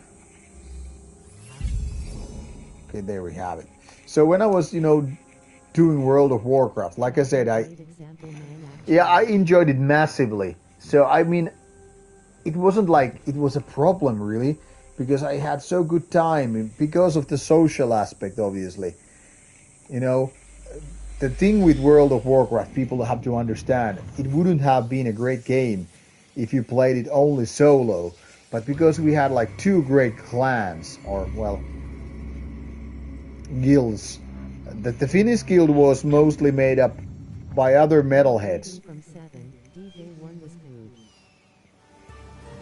Okay, there we have it. So when I was, doing World of Warcraft, like I said, I enjoyed it massively. So I mean, it wasn't like it was a problem really, because I had so good time because of the social aspect, obviously. You know, the thing with World of Warcraft, people have to understand, it wouldn't have been a great game if you played it only solo. But because we had like two great clans, or well, guilds, the Finnish guild was mostly made up by other metalheads.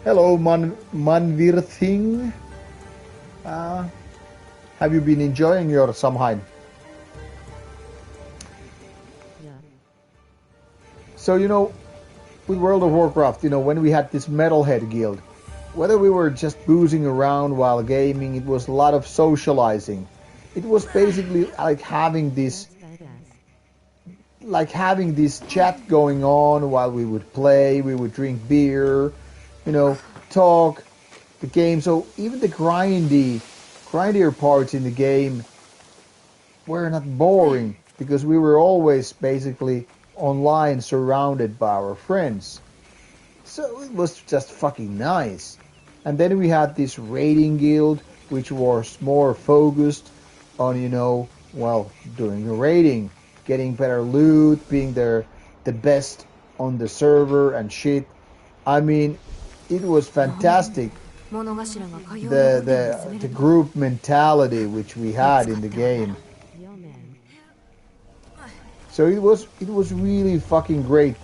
Hello, Manvirthing. Have you been enjoying your Samhain? Yeah. So, with World of Warcraft, when we had this metalhead guild, whether we were just boozing around while gaming, it was a lot of socializing. It was basically like having this chat going on while we would play, we would drink beer, talk the game. So even the grindier parts in the game were not boring because we were always basically online surrounded by our friends. So it was just fucking nice. And then we had this raiding guild which was more focused on, doing the raiding, getting better loot, being the best on the server and shit. I mean, it was fantastic. The group mentality which we had in the game. So it was really fucking great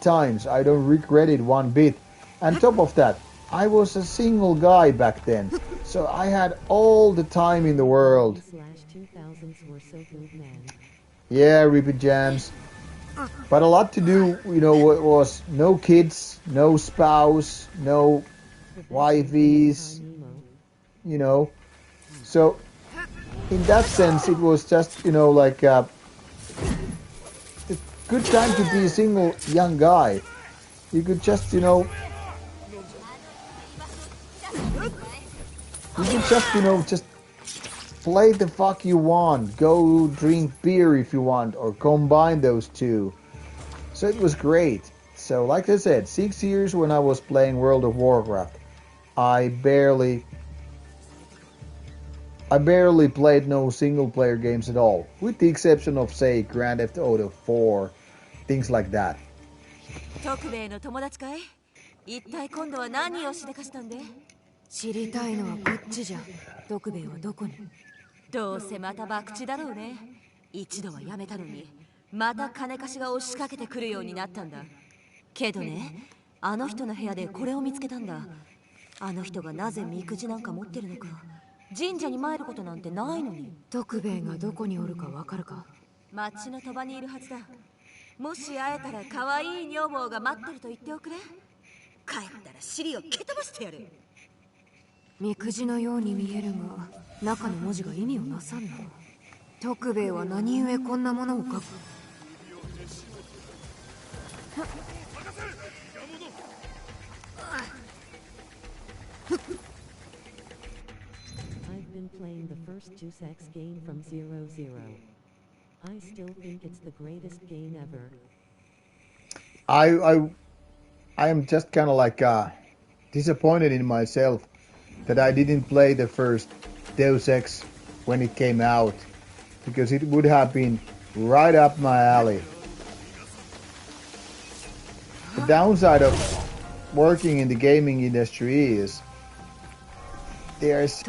times. I don't regret it one bit. And top of that, I was a single guy back then, so I had all the time in the world. Yeah, Repeat Jams. But a lot to do, was no kids, no spouse, no wifeys, So in that sense, it was just, like a good time to be a single young guy. You could just, just play the fuck you want. Go drink beer if you want, or combine those two. So it was great. So like I said, 6 years when I was playing World of Warcraft, I barely played no single player games at all, with the exception of, say, Grand Theft Auto 4, things like that. 徳兵衛の友達かい？一体今度は何をしでかしたんで？知りたいのはこっちじゃ。徳兵衛はどこに？どうせまた博打だろうね。一度はやめたのにまた金貸しが押しかけてくるようになったんだ。けどね、あの人の部屋でこれを見つけたんだ。あの人がなぜみくじなんか持ってるのか。神社に参ることなんてないのに。徳兵衛がどこにおるかわかるか？町の鳥羽にいるはずだ。もし会えたら可愛い女房が待ってると言っておくれ。帰ったら尻を蹴飛ばしてやる。みくじのように見えるが、中の文字が意味をなさんな。徳兵衛は何故こんなものを書く？ I've been playing the first Juice X game from 00. I still think it's the greatest game ever. I am just kind of like disappointed in myself that I didn't play the first Deus Ex when it came out, because it would have been right up my alley. The downside of working in the gaming industry is there's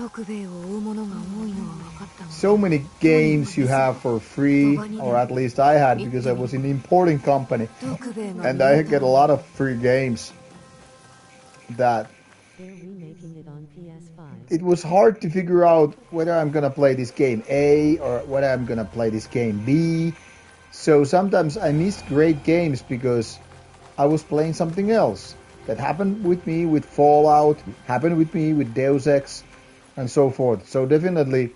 so many games you have for free, or at least I had, because I was in an importing company and I get a lot of free games that They're remaking it on PS5. it was hard to figure out whether I'm gonna play this game A or whether I'm gonna play this game B. So sometimes I missed great games because I was playing something else. That happened with me with Fallout, happened with me with Deus Ex, and so forth. So definitely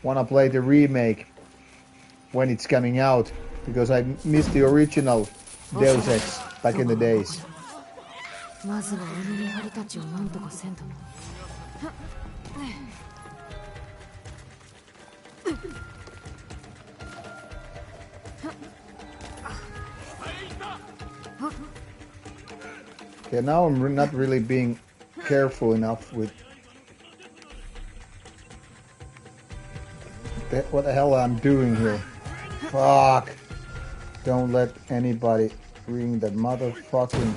wanna play the remake when it's coming out, because I missed the original Deus Ex back in the days. まずはあの見張りたちを何とかせんと。 Yeah, now I'm not really being careful enough with what the hell I'm doing here. Fuck. Don't let anybody ring the motherfucking...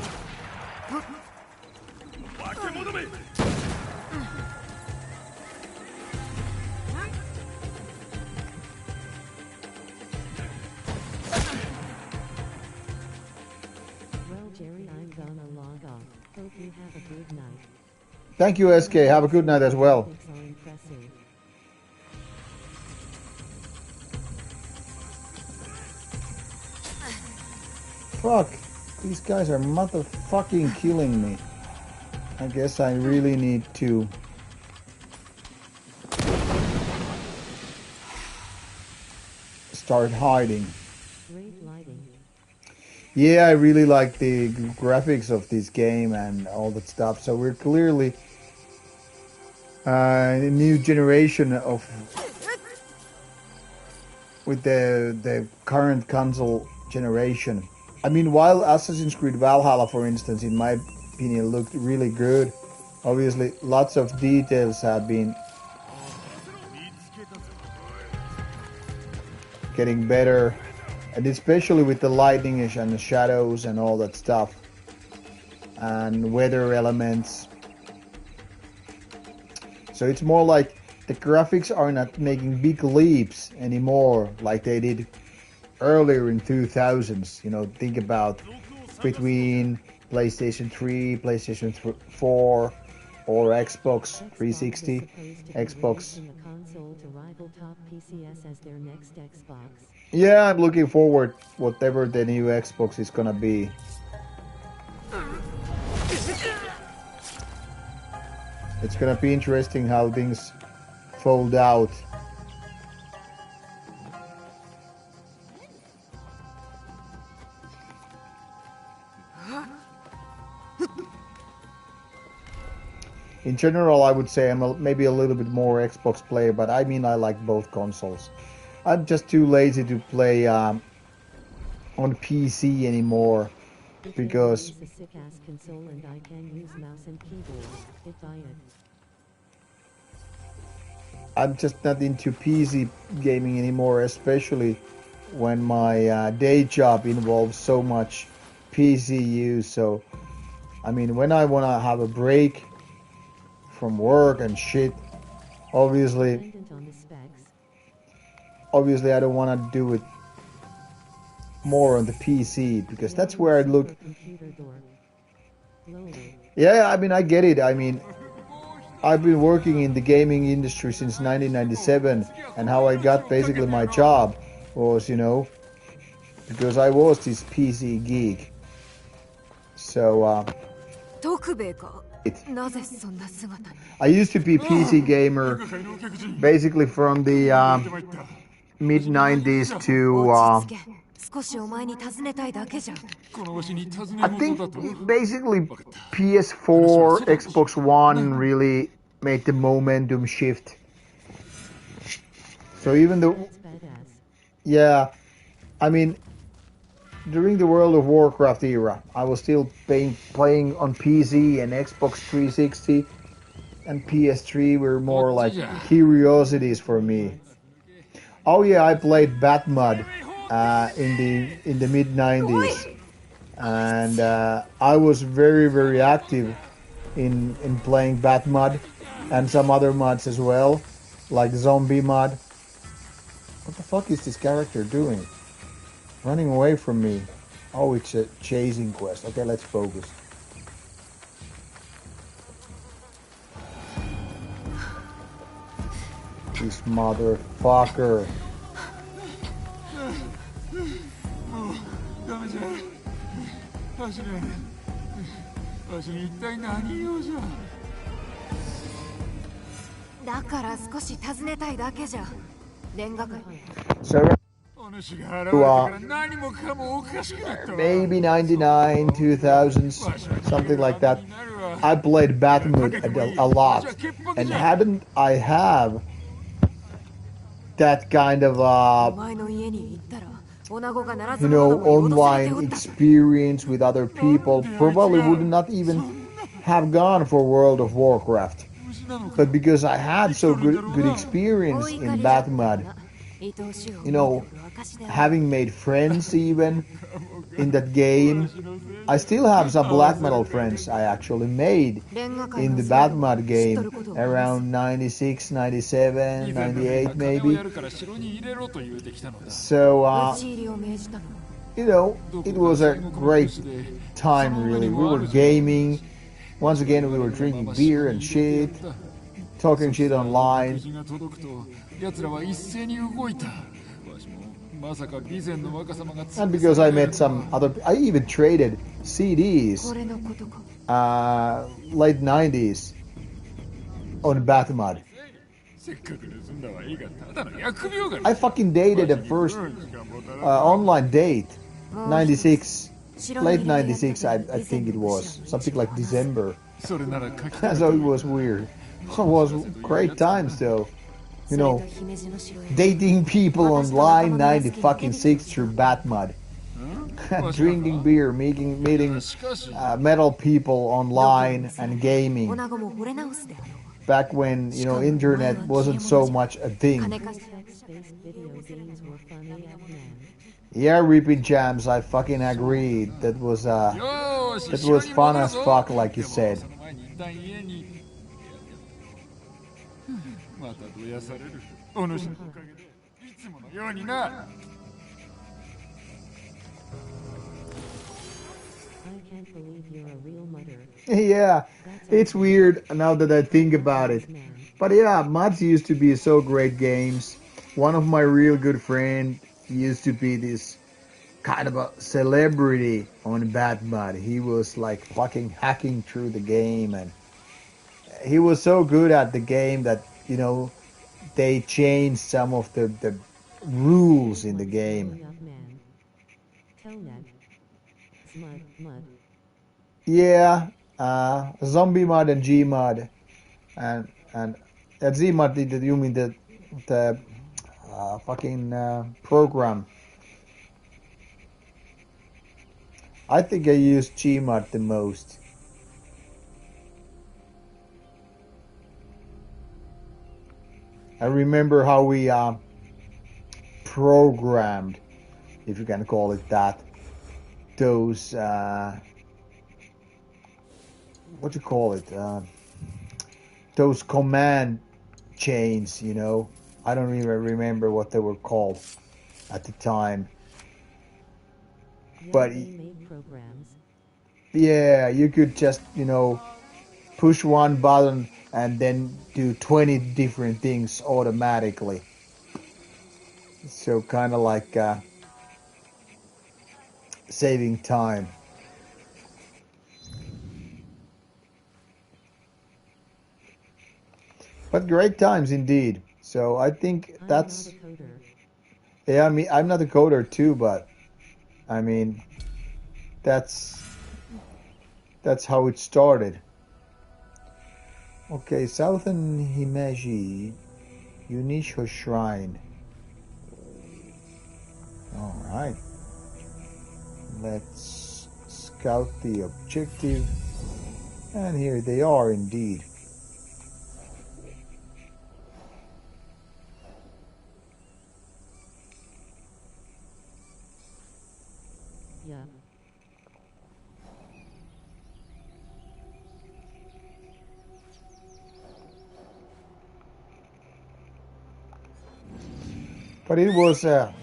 Well, Jerry, I'm gonna log off. Hope you have a good night. Thank you, SK. Have a good night as well. Graphics are impressive. Fuck. These guys are motherfucking killing me. I guess I really need to... start hiding. Great lighting. Yeah, I really like the graphics of this game and all that stuff. So we're clearly a new generation of... with the current console generation. I mean, while Assassin's Creed Valhalla, for instance, in my opinion, looked really good, obviously lots of details have been getting better, and especially with the lighting and the shadows and all that stuff, and weather elements. So it's more like the graphics are not making big leaps anymore like they did earlier in 2000s. You know, think about between PlayStation 3, PlayStation 4, or Xbox 360, Xbox. The console to rival top PCs as their next Xbox. Yeah, I'm looking forward whatever the new Xbox is gonna be. It's gonna be interesting how things fold out. In general, I would say I'm maybe a little bit more Xbox player, but I mean I like both consoles. I'm just too lazy to play on PC anymore, because It's a sick-ass console and I can use mouse and keyboard. If I I'm just not into PC gaming anymore, especially when my day job involves so much PC use. So, I mean, when I want to have a break from work and shit, obviously dependent on the specs. I don't want to do it more on the PC because that's where I look. Computer door. Lowly. Yeah, I mean, I get it. I mean, I've been working in the gaming industry since 1997, and how I got basically my job was, because I was this PC geek. So, 徳兵衛か it. なぜそんな姿に I used to be PC gamer basically from the mid 90s to 落ち着け少しお前に尋ねたいだけじゃ I think basically PS4, Xbox One really made the momentum shift. So even though, That's badass. yeah, I mean, during the World of Warcraft era, I was still playing on PC and Xbox 360, and PS3 were more like curiosities for me. Oh yeah, I played Batmud in the mid 90s, and I was very active in playing Batmud and some other mods as well, like Zombie Mod. What the fuck is this character doing? Running away from me. Oh, it's a chasing quest. Okay, let's focus. This motherfucker. ダメじゃ走れわしに一体何用じゃだから少し尋ねたいだけじゃレンガ界 So, お主が現れてから何もかもおかしくなったわ maybe 99, 2000s, something like that. I played Batmud a lot, and hadn't I have that kind of お前の家に行ったら女子がならず online experience with other people, probably would not even have gone for World of Warcraft. But because I had so good experience in Batmud, having made friends even in that game, I still have some black metal friends I actually made in the Batmud game around 96, 97, 98 maybe. So, it was a great time really. We were gaming. Once again, we were drinking beer and shit, talking shit online. And because I met some other, I even traded CDs, late 90s on Batmud. I fucking dated the first online date, 96, late 96 I think it was, something like December. So it was weird. It was great times though. Dating people online 96 through Batmud. Drinking beer, meeting metal people online and gaming. Back when, internet wasn't so much a thing. Text-based video games were funny as man. Yeah, Reaping Jams, I fucking agree. That was fun as fuck, like you said. またどやされるお主のおかげでいつものようにな I can't believe you're a real mother. Yeah, it's weird now that I think about it. But yeah, mods used to be so great games. One of my real good friends used to be this kind of a celebrity on Batmud. He was like fucking hacking through the game, and he was so good at the game that they changed some of the rules in the game. Yeah, Zombie Mod and G Mod, and Z Mod. You mean the fucking program? I think I use G Mod the most. I remember how we programmed, if you can call it that, those what you call it, those command chains. I don't even remember what they were called at the time. But they made programs. yeah, you could just, push one button and then do 20 different things automatically. So kind of like saving time. But great times indeed. So I think I'm not that's, a coder. yeah, I mean, I'm not a coder too, but I mean, that's that's how it started. Okay, Southern Himeji Unisho Shrine. All right. Let's scout the objective. And here they are indeed. Yup. But it was a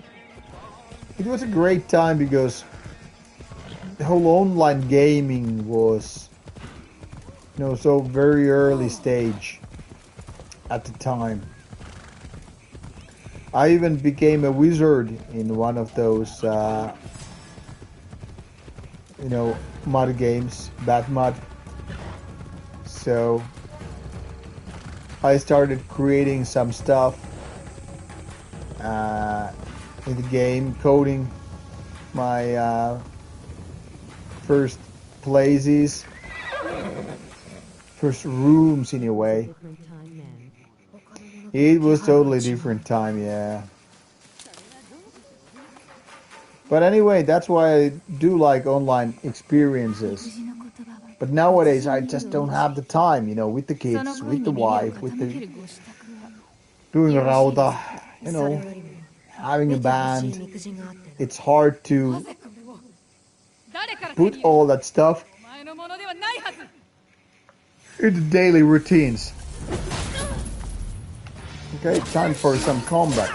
great time because the whole online gaming was, so very early stage at the time. I even became a wizard in one of those, mud games, bad mud. So I started creating some stuff in the game, coding my first places, first rooms in a It was a way. different time, man. It was totally different time, yeah. But anyway, that's why I do like online experiences. But nowadays, I just don't have the time, with the kids, with the wife, with the doing Rauta, you know, having a band. It's hard to put all that stuff into daily routines. Okay, time for some combat.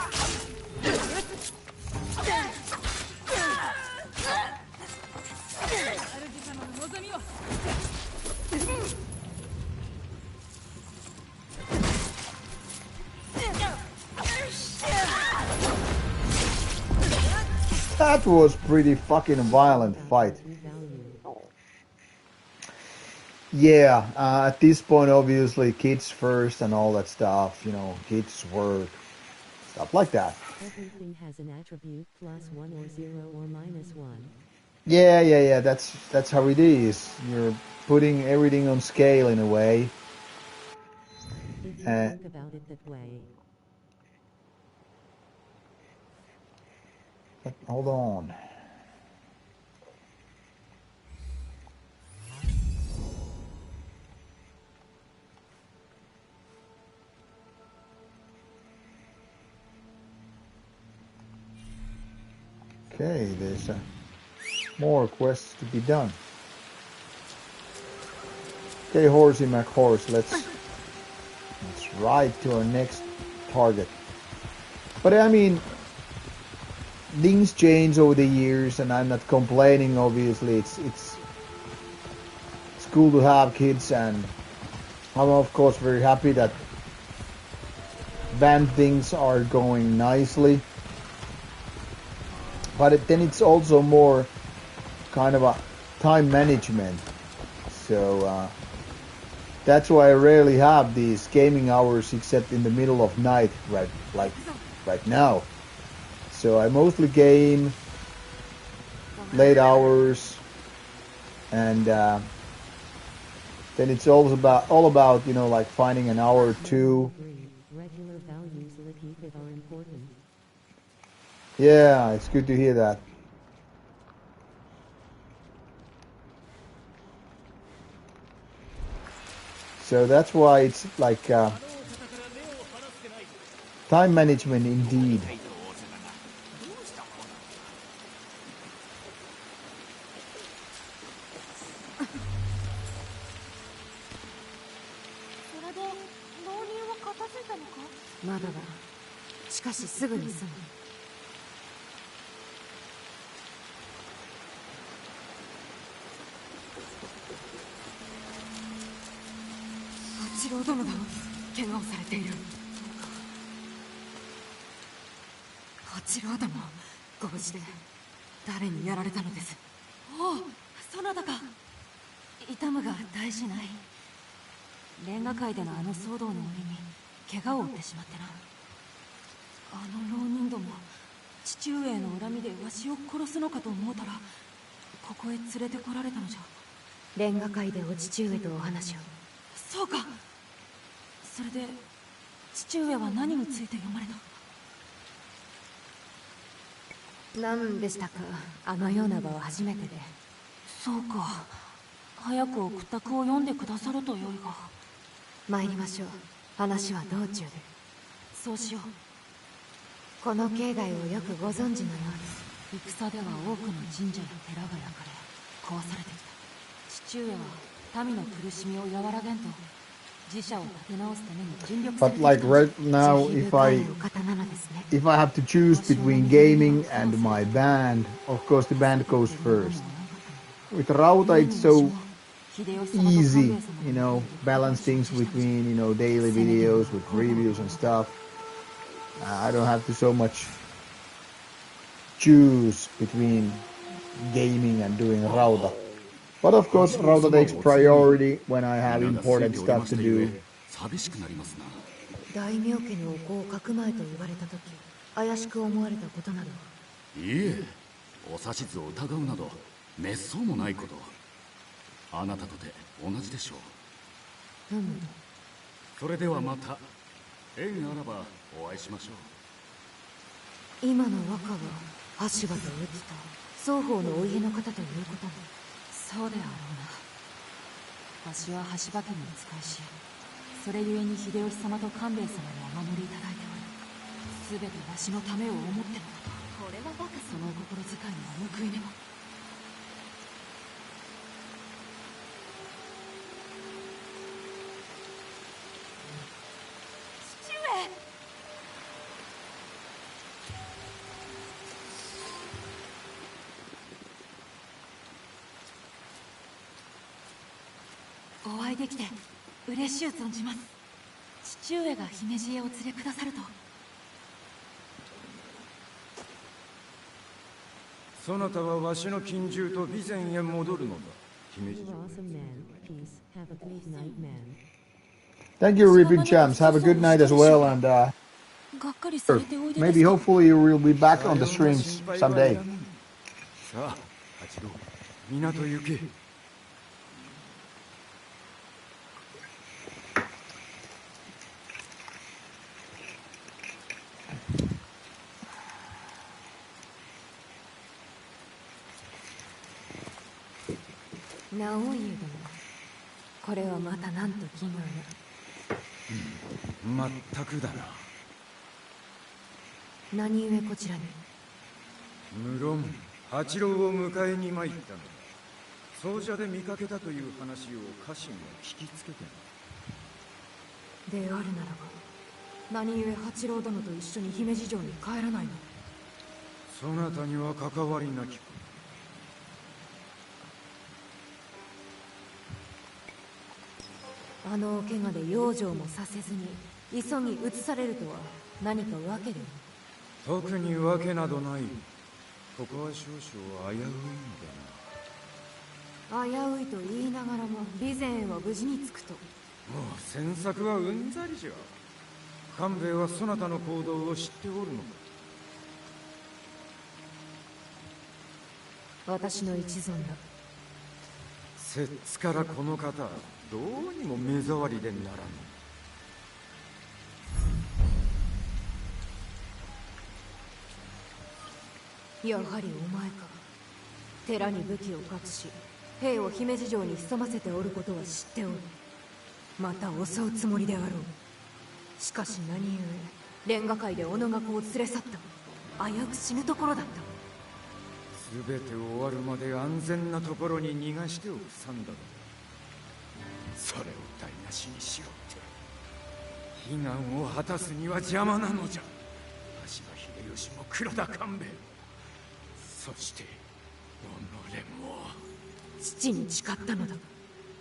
That was pretty fucking violent fight. Yeah, at this point, obviously, kids first and all that stuff, kids work, stuff like that. Everything has an attribute +1 or 0 or -1. Yeah, that's how it is. You're putting everything on scale in a way. If you Uh, think about it that way. but hold on. Okay, there's more quests to be done. Okay, horsey McHorse, let's ride to our next target. But I mean, things change over the years, and I'm not complaining. Obviously, it's cool to have kids, and I'm of course very happy that band things are going nicely. But then it's also more kind of a time management. So that's why I rarely have these gaming hours except in the middle of night, right now. So I mostly game late hours, and then it's all about like finding an hour or two. Regular values like keep it are important. Yeah, it's good to hear that. So that's why it's like time management indeed. 殿が怪我をされている。八郎殿、ご無事で誰にやられたのです？おお、そなたか。痛むが大事ない。レンガ界でのあの騒動の折に怪我を負ってしまってな。あの浪人ども、父上への恨みでわしを殺すのかと思うたら、ここへ連れてこられたのじゃ。レンガ界でお父上とお話を。そうか。それで父上は何について読まれた？何でしたか、あのような場は初めてで。そうか。早く送った句を読んでくださるとよいが。参りましょう。話は道中で。そうしよう。この境内をよくご存知のよう戦では多くの神社や寺が焼かれ壊されてきた。父上は民の苦しみを和らげんと自社を立て直すために尽力され But てき like た。 right now, に。 if I お方なのですね。 if I have to choose between gaming and my band, of course the band goes first. With Rauta, it's so easy, you know, balance things between, you know, daily videos with reviews and stuff. I don't have to so much choose between gaming and doing Rauta. But of course, Rauta takes priority when I have important stuff to do. 寂しくなりますな。大名家のお子をかくまえと言われた時、怪しく思われたことなど。いえ、お指図を疑うなどめっそうもないこと。あなたとて同じでしょう。それではまた縁あらばお会いしましょう。今の和歌は羽柴と宇津と双方のお家の方ということに。そうであろうな。わしは羽柴家に仕えし、それゆえに秀吉様と官兵衛様にお守りいただいておる。すべてわしのためを思ってのこと。これはバカ。その心遣いには報いねば。父上。お会いできて嬉しゅう存じます。父上が姫路へお連れくださると。そなたはわしの近獣と備前へ戻るのだ、姫路城。 Thank you, Reaping Champs. Have a good night as well, and がっかりされておいでです maybe か。 hopefully you will be back on the streams someday. さあ、八郎、港行け。直家殿、これはまたなんと奇妙な。まったくだな。何故こちらに？無論八郎を迎えに参ったのだ。奏者で見かけたという話を家臣が聞きつけてな。であるならば、何故八郎殿と一緒に姫路城に帰らないの？そなたには関わりなきこと。あのお怪我で養生もさせずに急ぎ移されるとは何か訳でも？特に訳などない。ここは少々危ういのだな。危ういと言いながらも備前は無事に着くと。もう詮索はうんざりじゃ。官兵衛はそなたの行動を知っておるのか。私の一存だ。摂津からこの方、どうにも目障りでならぬ。やはりお前か。寺に武器を隠し、兵を姫路城に潜ませておることは知っておる。また襲うつもりであろう。しかし何故レンガ界で小野が子を連れ去った。危うく死ぬところだった。すべて終わるまで安全なところに逃がしておく算段だ。それを台無しにしろって。悲願を果たすには邪魔なのじゃ。羽柴秀吉も黒田官兵衛、そして己も。父に誓ったのだ。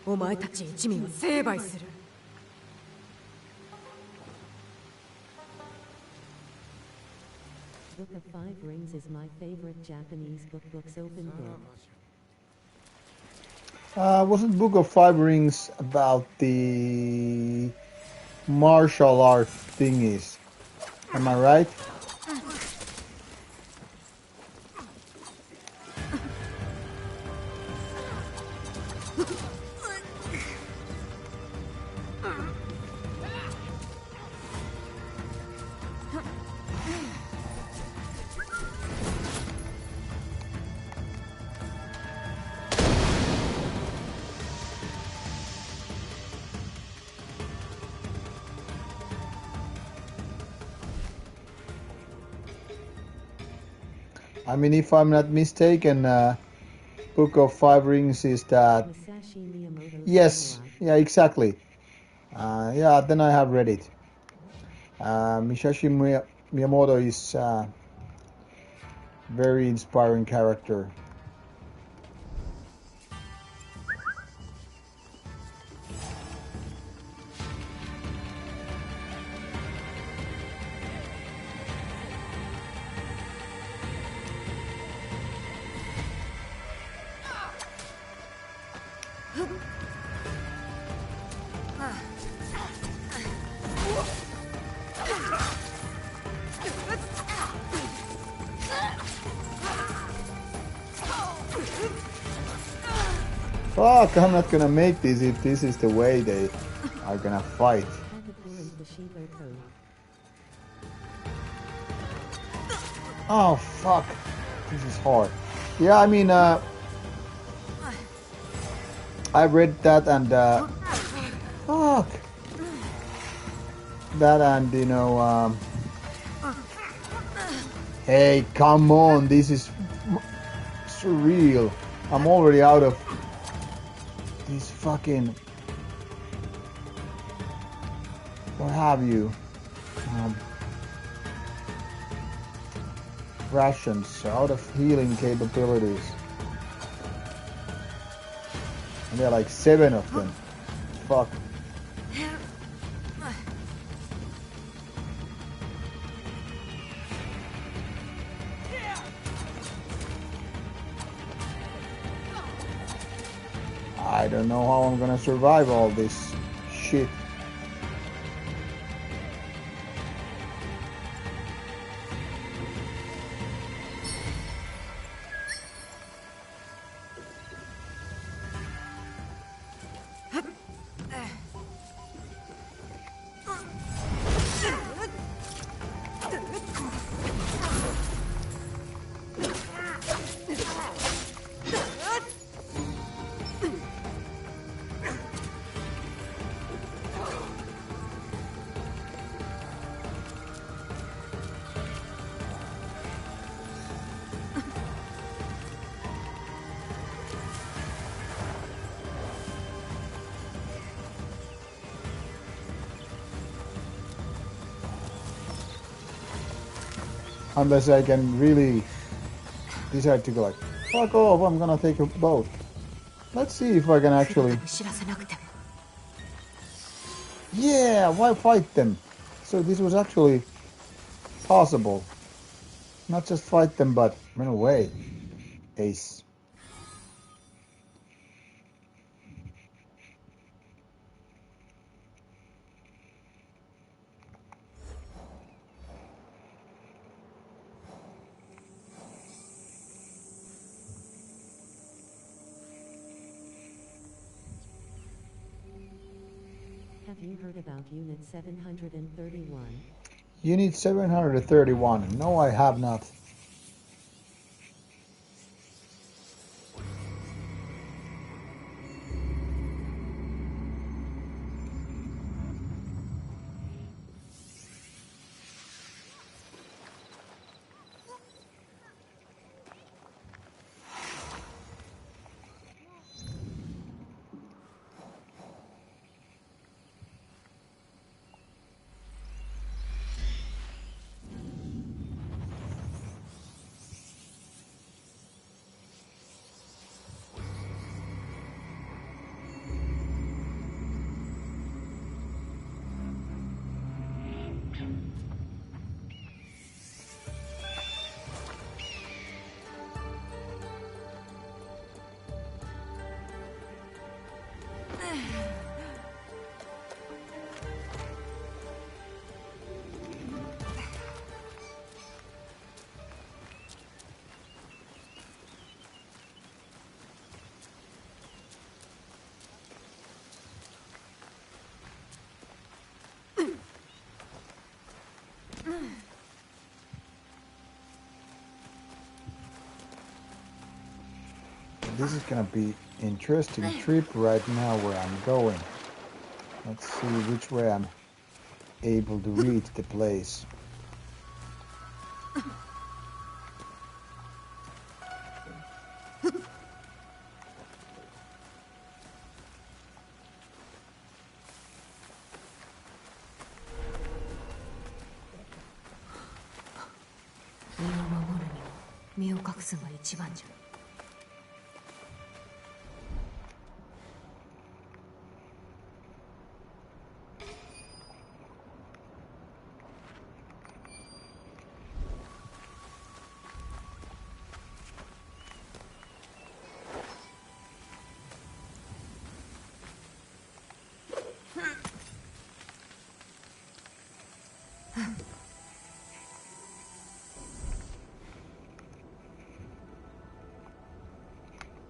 お前たち一味を成敗する。Book of Five Rings is my favorite Japanese book. Books open book. Wasn't Book of Five Rings about the martial art thingies? Am I right? I mean, if I'm not mistaken, Book of Five Rings is that. Masashi Miyamoto's Yes, samurai. yeah, exactly. Yeah, then I have read it. Miyamoto is a very inspiring character. Fuck, I'm not gonna make this if this is the way they are gonna fight. Katakuran's Bushido Code. Oh, fuck. This is hard. Yeah, I mean, I read that and, fuck. That and, you know, hey, come on, this is surreal. I'm already out of these fucking, what have you, rations, out of healing capabilities. And there are like 7 of them. Fuck. I don't know how I'm gonna survive all this shit. Unless I can really decide to go like, fuck off, I'm gonna take a boat. Let's see if I can actually... Yeah, why fight them? So this was actually possible. Not just fight them, but run away. Ace. Have you heard about Unit 731? Unit 731. No, I have not. this is gonna be interesting trip right now where I'm going. Let's see which way I'm able to reach the place.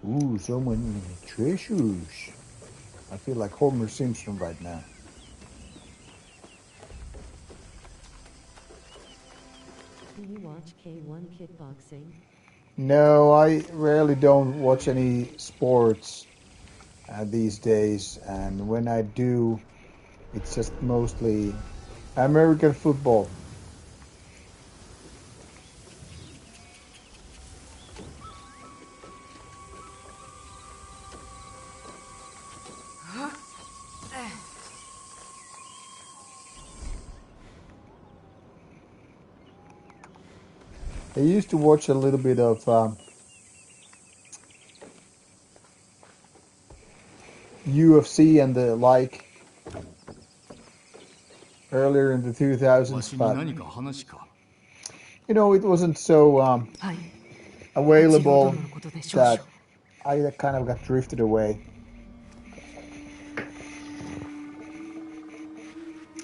Ooh, so many treasures. I feel like Homer Simpson right now. Do you watch K1 kickboxing? No, I rarely don't watch any sports these days, and when I do, it's just mostly American football. I used to watch a little bit of UFC and the like earlier in the 2000s, but you know, it wasn't so available that I kind of got drifted away.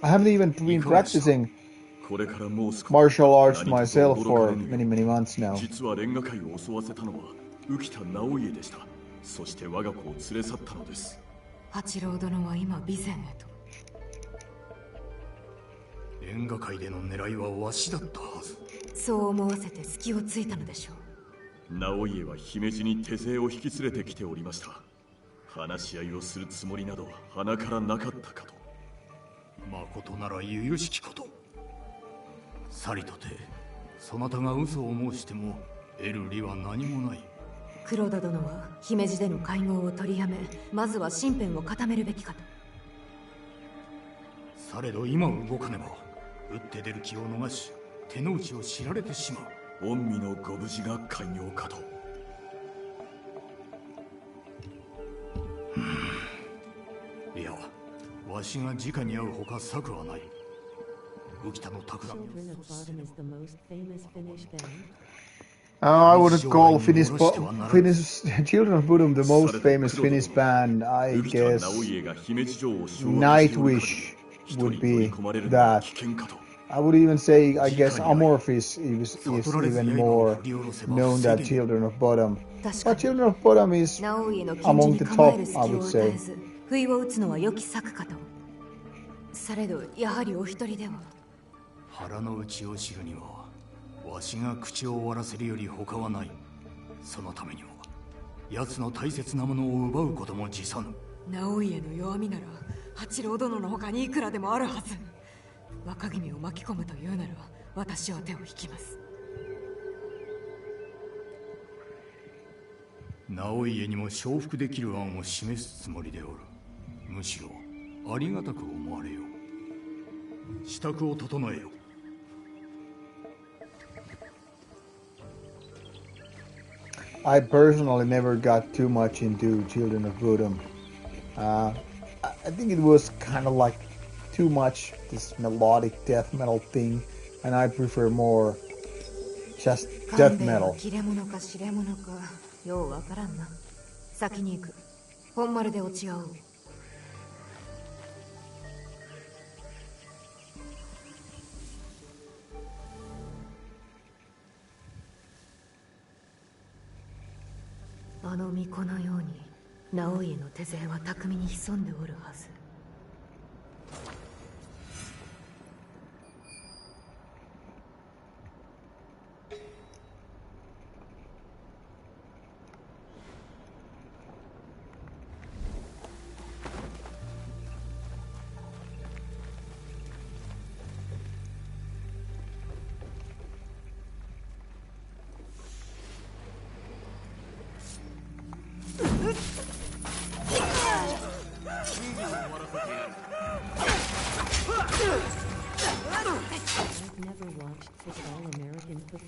I haven't even been practicing martial arts myself for many months now. 実はレンガ界を襲わせたのは浮田直家でした。そして我が子を連れ去ったのです。八郎殿は今備前へと。レンガ界での狙いはわしだったはず。そう思わせて隙をついたのでしょう。直家は姫路に手勢を引き連れてきておりました。話し合いをするつもりなど鼻からなかったかと。まことなら由々しきこと。さりとてそなたが嘘を申しても得る利は何もない。黒田殿は姫路での会合を取りやめ、まずは身辺を固めるべきかと。されど今動かねば打って出る気を逃し手の内を知られてしまう。御身のご無事が寛容かと。いや、わしが直に会うほか策はない。浮田の企み。 I wouldn't call Finnish Children of Bodom the most famous Finnish band. I guess Nightwish would be that. I would even say, I guess Amorphis is even more known than Children of Bodom. But Children of Bodom is among the top, I would say. 不意を打つのは良き策かと。されどやはりお一人では。腹の内を知るにはわしが口を終わらせるより他はない。そのためには奴の大切なものを奪うことも辞さぬ。直家の弱みなら八郎殿の他にいくらでもあるはず。若君を巻き込むというなら私は手を引きます。直家にも承服できる案を示すつもりでおる。むしろありがたく思われよう。支度を整えよ。I personally never got too much into Children of Bodom. I think it was kind of like too much this melodic death metal thing, and I prefer more just death metal. 切れ者か知れ者かようわからんな。先に行く。本丸で落ち合おう。あの巫女のように直家の手勢は巧みに潜んでおるはず。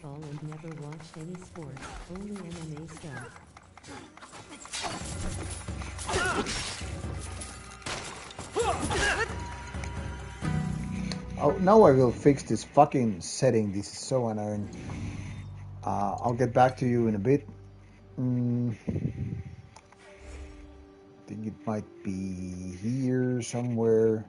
football and never watched any sport, only MMA stuff. Oh, now I will fix this fucking setting. This is so annoying. I'll get back to you in a bit. Think it might be here somewhere.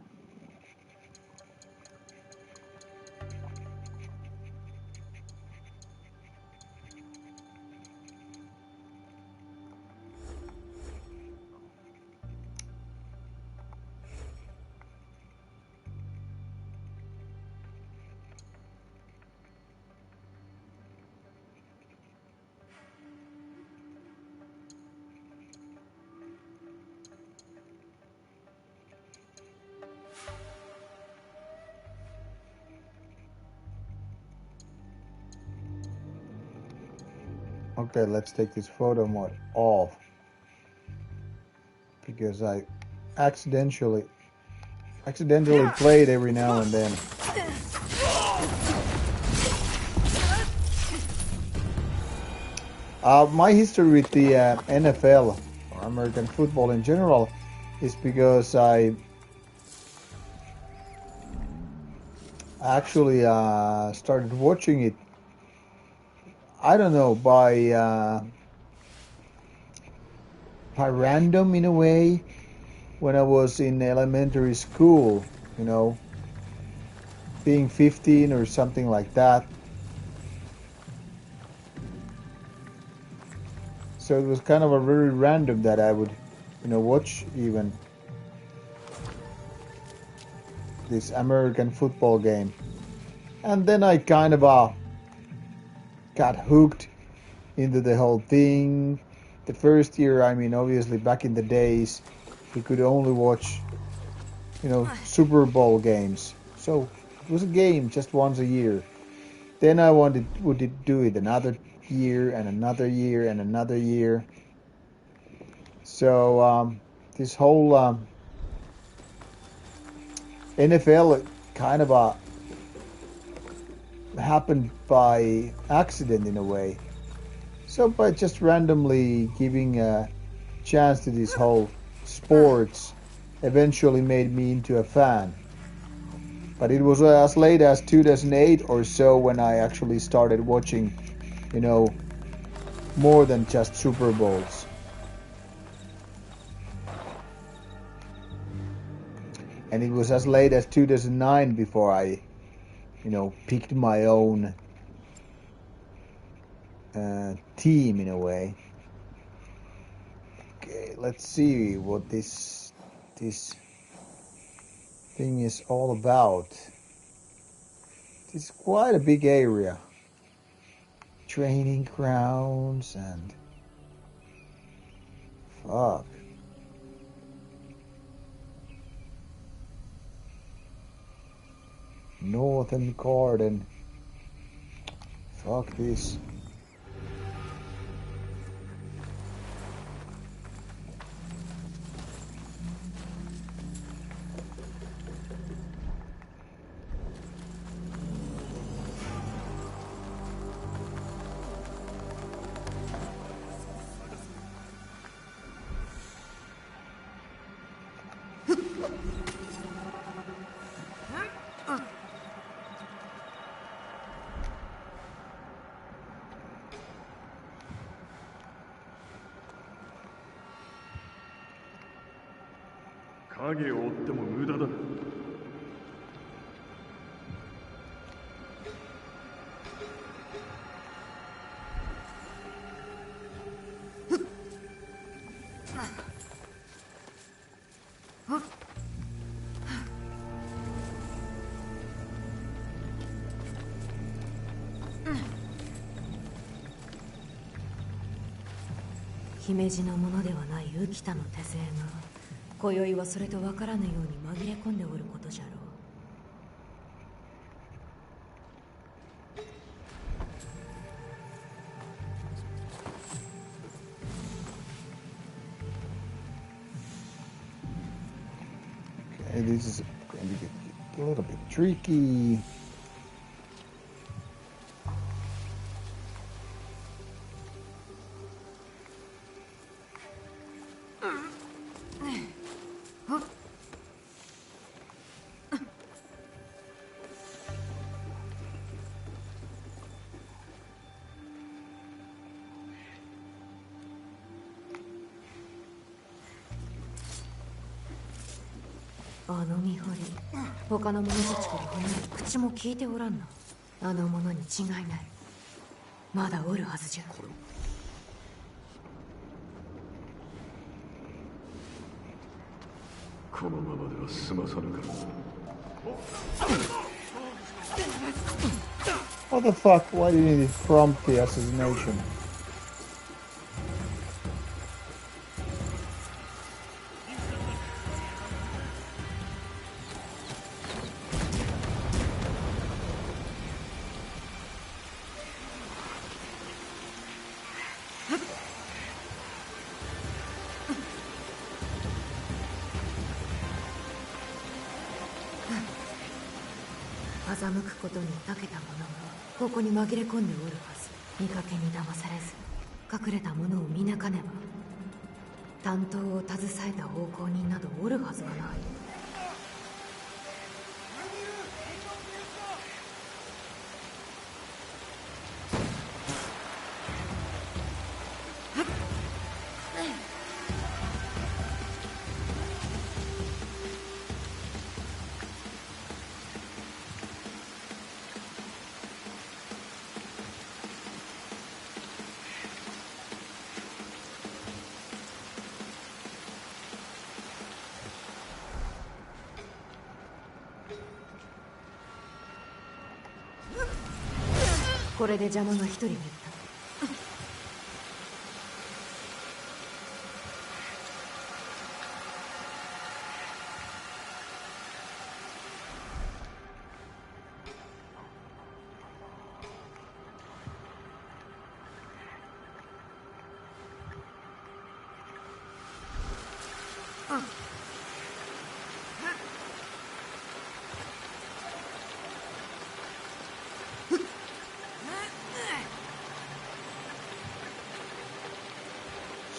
Okay, let's take this photo mode off because I accidentally play it every now and then. My history with the NFL or American football in general is because I actually started watching it. I don't know, by random in a way when I was in elementary school, you know, being 15 or something like that. So it was kind of a very random that I would, watch even this American football game. And then I kind of got hooked into the whole thing. The first year, I mean, obviously back in the days, we could only watch, Super Bowl games. So it was a game just once a year. Then I would do it another year and another year and another year. So this whole NFL kind of happened by accident in a way. So by just randomly giving a chance to this whole sports eventually made me into a fan. But it was as late as 2008 or so when I actually started watching, more than just Super Bowls. And it was as late as 2009 before I, picked my own team in a way. Okay, let's see what this thing is all about. It's quite a big area. Training grounds and fuck. Northern Garden. Fuck this.影を追っても無駄だ。姫路のものではない浮田の手勢が今宵はそれと分からぬように紛れ込んでおることじゃろう。Okay, this is going to get a little bit tricky. あの見張り、他の者たちから離れ口も聞いておらんな。あの者に違いない。まだおるはずじゃ。このままでは済まさぬからな。What the fuck? Why did he prompt the assassination?欺くことに長けた者がここに紛れ込んでおるはず。見かけに騙されず隠れた者を見抜かねば。担当を携えた奉公人などおるはずがない。これで邪魔が一人減った。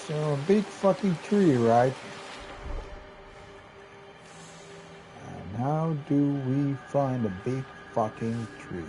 So a big fucking tree, right? And how do we find a big fucking tree?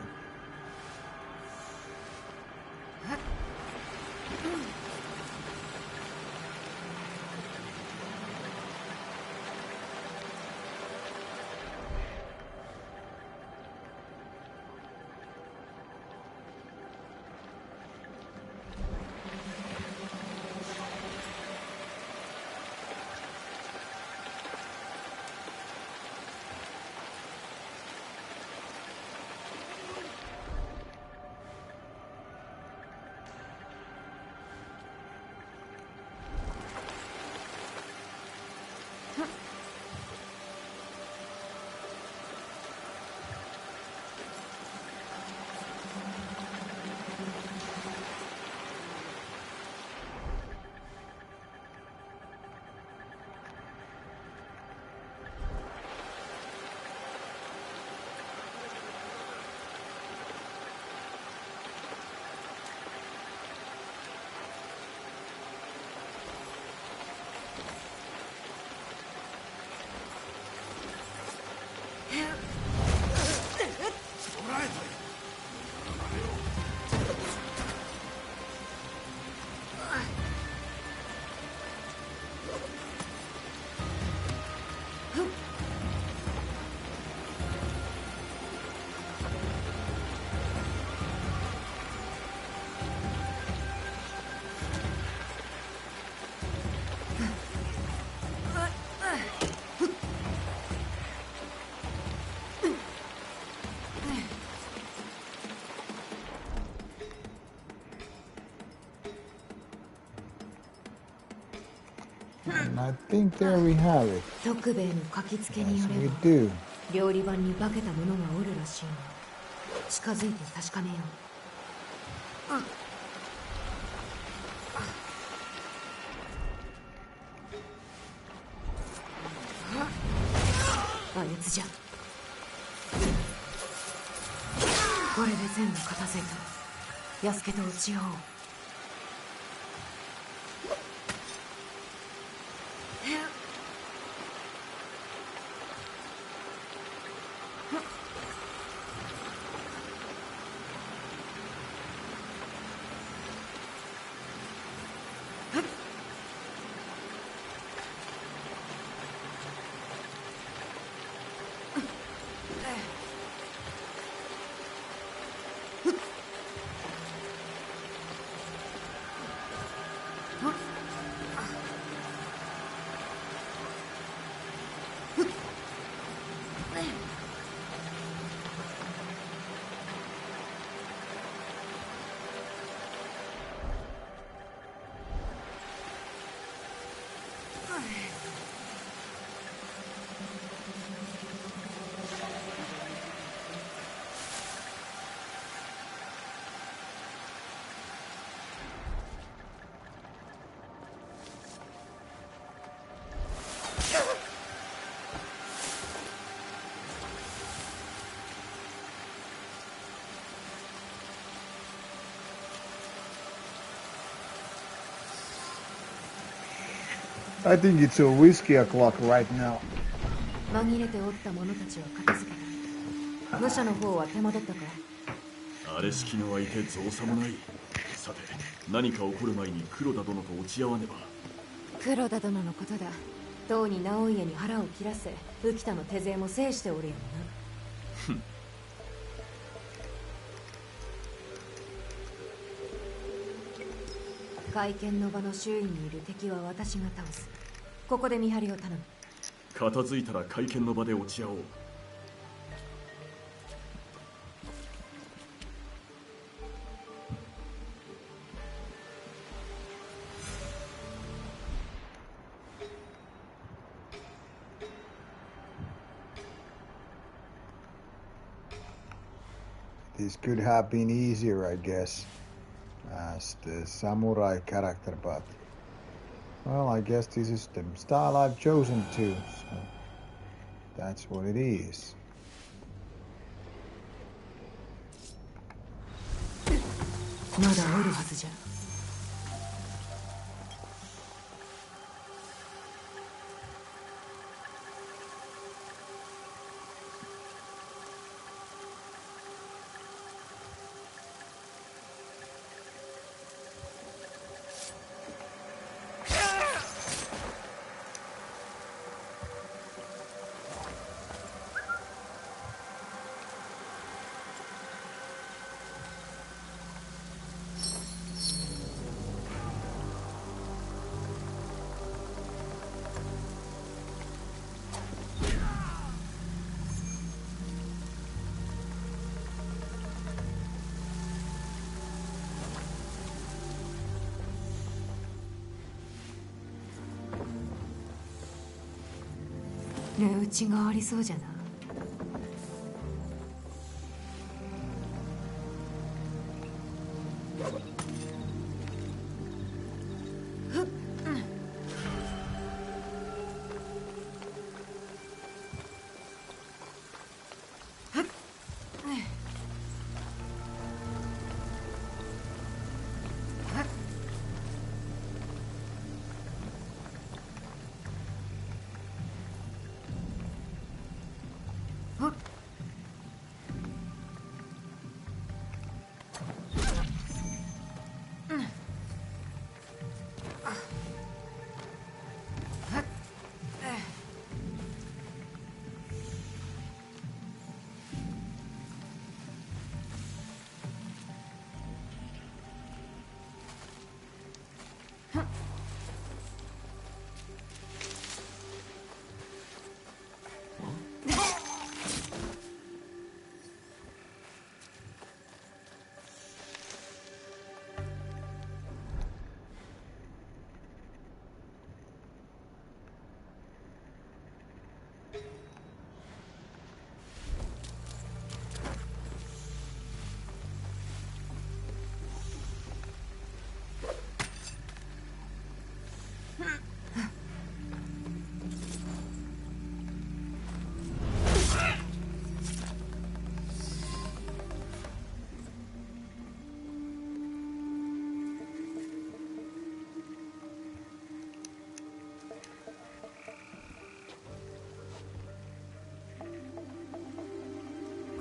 And I think there we have it. 徳兵衛の書きつけによ Yes, れ we ば do. 料理番に化けた者がおるらしいが、近づいて確かめよう。あいつじゃ。これで全部片付いた。安家と打ち合おう。I think it's a whiskey o'clock right now. 紛れておった者たちは片付けた。武者の方は手戻ったか？あれ式の相手造作もない。さて、何か起こる前に黒田殿と落ち合わねば。黒田殿のことだ。とうに直家に腹を切らせ、浮田の手勢も制しておるような。会見の場の周囲にいる敵は私が倒す。ここで見張りを頼む。片付いたら会見の場で落ち合おう。This could have been easier, I guess, as the samurai character, but well, I guess this is the style I've chosen to, so that's what it is. まだおるはずじゃ。値打ちがありそうじゃな。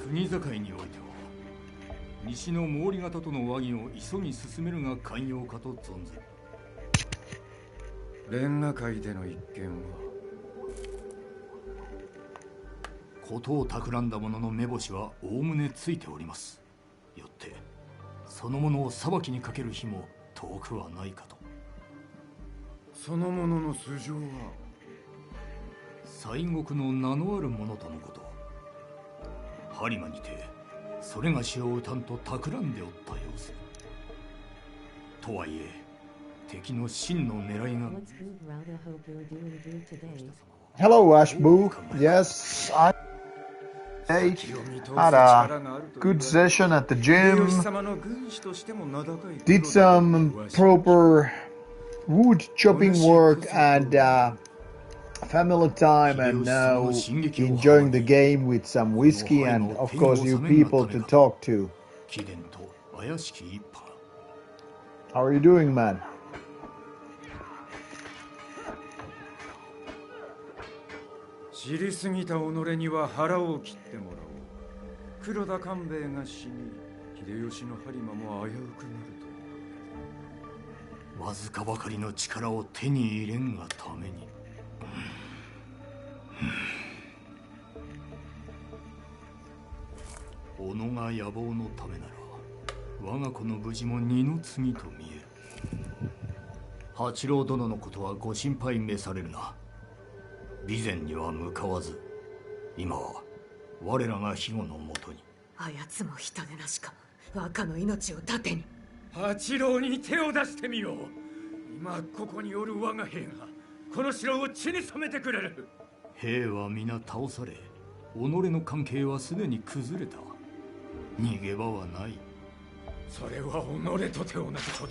国境においては西の毛利方との和議を急ぎ進めるが寛容かと存ずる。レンガ界での一件は事を企んだ者の目星はおおむねついております。よってその者を裁きにかける日も遠くはないかと。その者の素性は西国の名のある者とのこと。播磨にてそれがしを討たんと企んでおった様子。とはいえ敵の真の狙いが。 What's good, Rauta? Hope you're doing good today. Hello, Ashboo. Yes, I had a good session at the gym. Did some proper wood chopping work and family time, and now enjoying the game with some whiskey and of course you people to talk to. How are you doing, man? 知りすぎた己には腹を切ってもらおう。黒田官兵衛が死に、秀吉の播磨も危うくなると。わずかばかりの力を手に入れんがために。己が野望のためなら我が子の無事も二の次と見える。八郎殿のことはご心配召されるな。備前には向かわず、今は我らが庇護のもとに。あやつも人根なしか若の命を盾に。八郎に手を出してみよう。今ここにおる我が兵がこの城を血に染めてくれる。兵は皆倒され、己の関係はすでに崩れた。逃げ場はない。それは己とて同じこ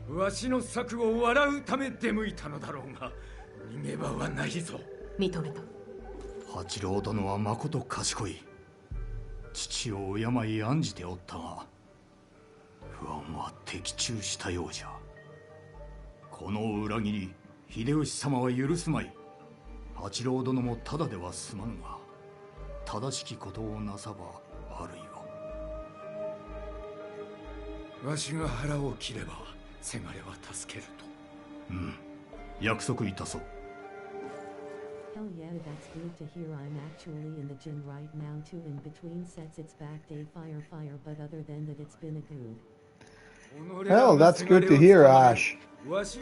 と。わしの策を笑うため出向いたのだろうが、逃げ場はないぞ。認めた。八郎殿はまこと賢い。父を敬い案じておったが、不安は的中したようじゃ。この裏切り、秀吉様は許すまい。八郎殿もただでは済まぬが、正しきことをなさば、あるいは。わしが腹を切れば、せがれは助けると。うん、約束いたそう。Hell yeah, that's good to hear. I'm actually in the gym right now too. In between sets it's back day fire, but other than that it's been a good. Well, that's good to hear, Ash.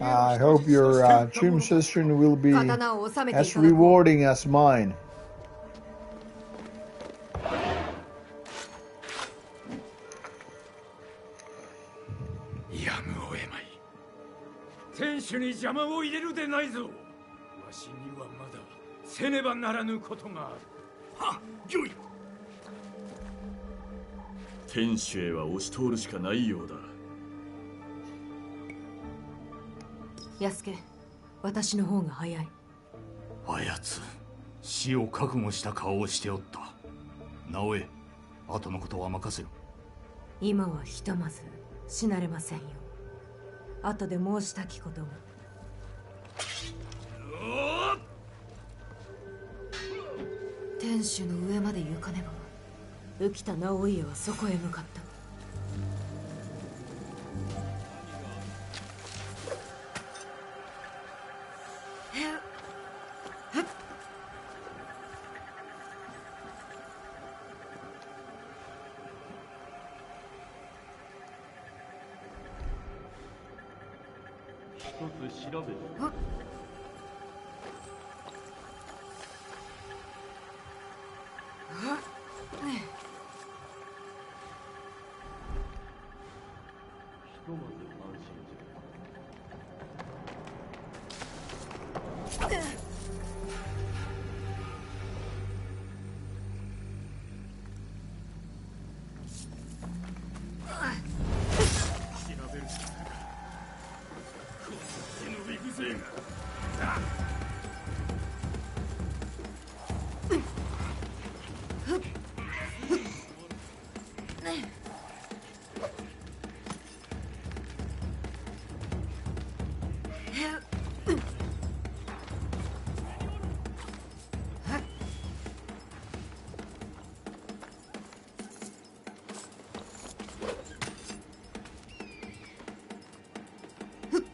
I hope your gym session will be as rewarding as mine. やむを得まい。天守に邪魔を入れるでないぞ。わしにはまだせねばならぬことがある。はっ、よい。天守へは押し通るしかないようだ。安家、私の方が早い。あやつ、死を覚悟した顔をしておった。直江、後のことは任せろ。今はひとまず死なれませんよ。後で申したきことが。天守の上まで行かねば。浮田直家はそこへ向かった。一つ調べる。ひとまず安心じゃ。調べるしかない。この手のビグ勢が。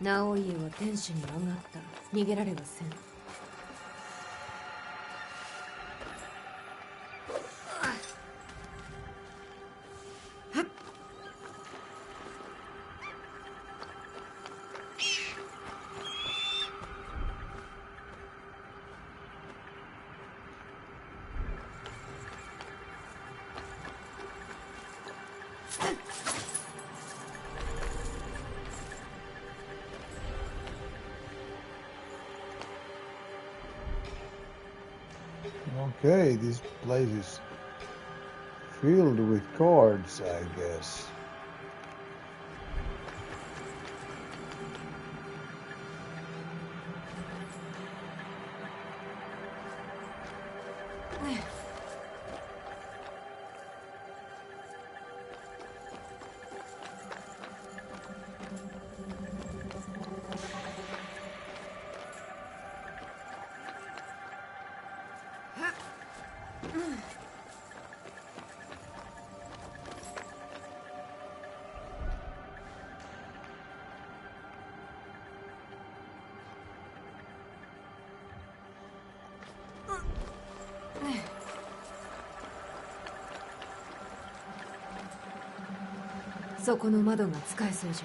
直家は天守に上がった。逃げられはせん。Okay, this place is filled with cards, I guess. そこの窓が使えそうじゃ。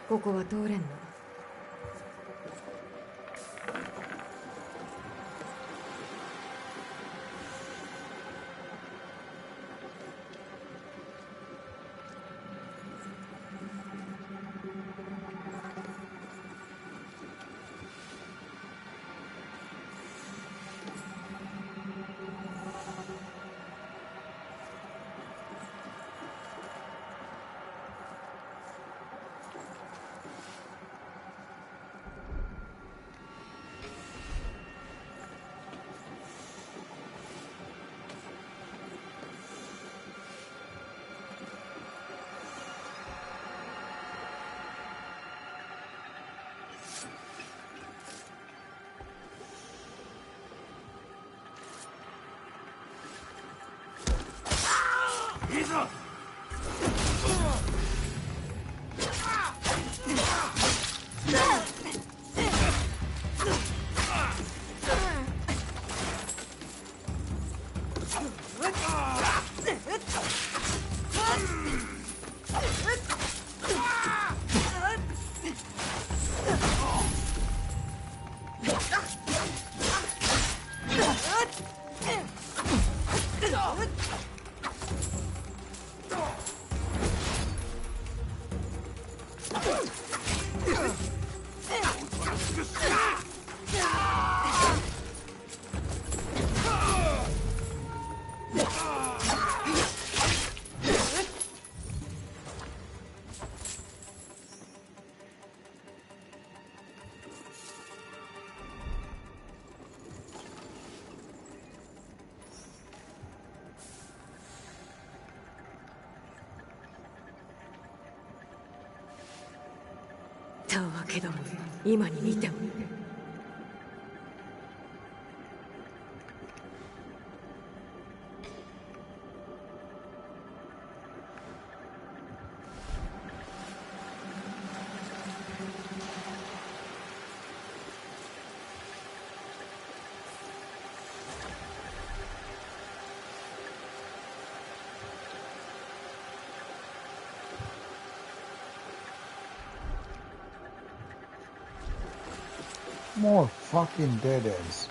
ここは通れんの？いいぞ。たわけども今に見ても。More fucking dead ends.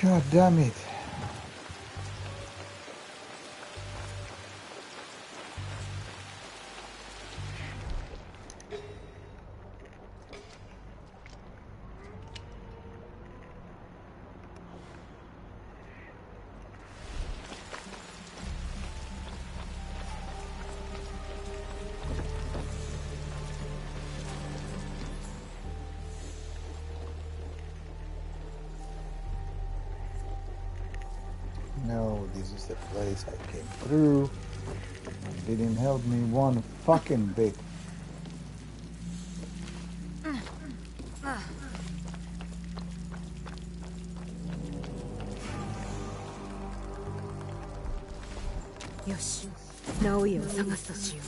God damn it. No, this is the place I came through. And didn't help me one fucking bit.よし、直家を探すとしよう。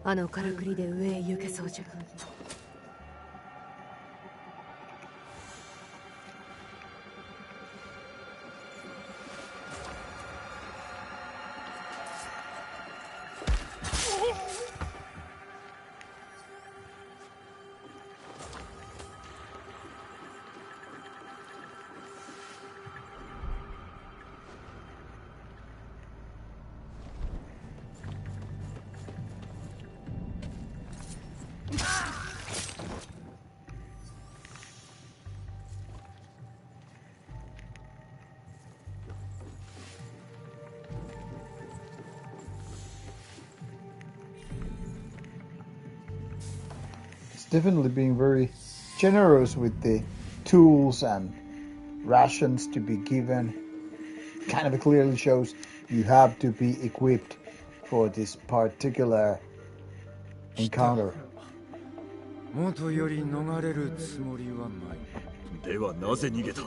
あのからくりで上へ行けそうじゃ。Definitely being very generous with the tools and rations to be given. Kind of clearly shows you have to be equipped for this particular encounter. 元より逃れるつもりはない。ではなぜ逃げた？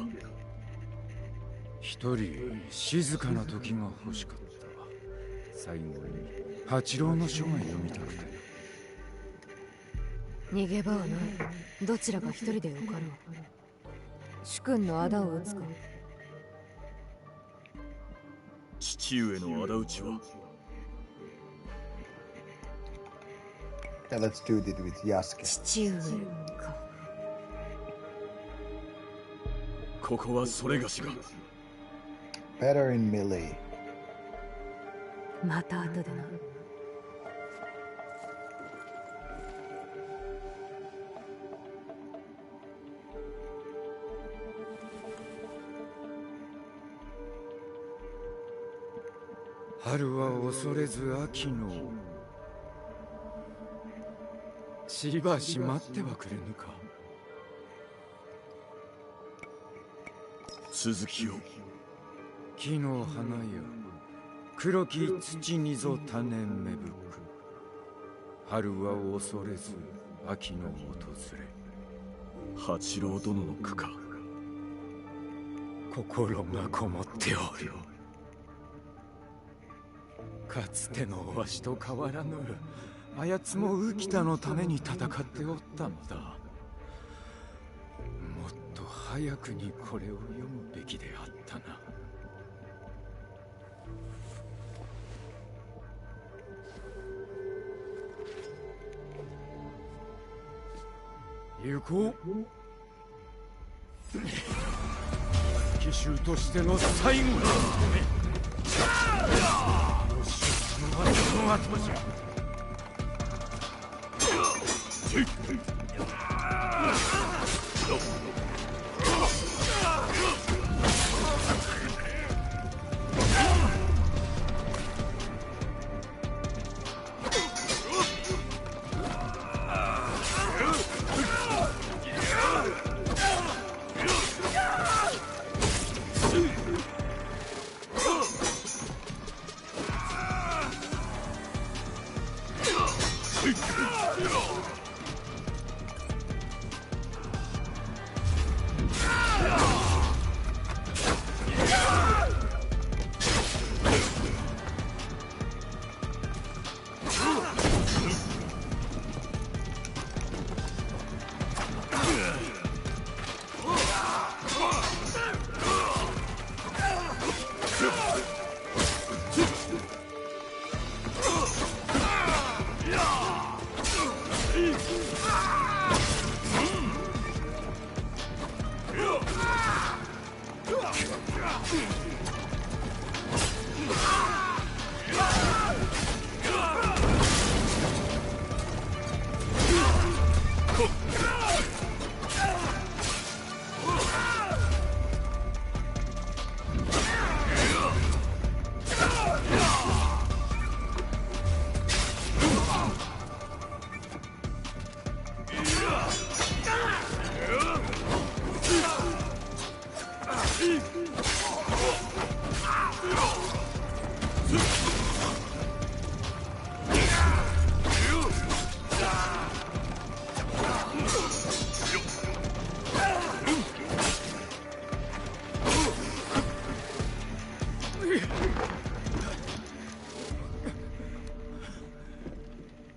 一人静かな時が欲しかった。最後に八郎の書が読みたくて。逃げ場はない。どちらか一人でよかろう。主君の仇を討つか。父上の仇討ちは？ Yeah, let's do it with Yasuke. 父上か。ここはそれがしが。Better in melee. また後でな。春は恐れず秋の。しばし待ってはくれぬか。続きを。木の花や黒き土にぞ種芽吹く。春は恐れず秋の訪れ。八郎殿の句か。心がこもっておる。かつてのわしと変わらぬ。あやつも浮田のために戦っておったのだ。もっと早くにこれを読むべきであったな。行こう。騎手としての最後の務め。よし、その後じゃ。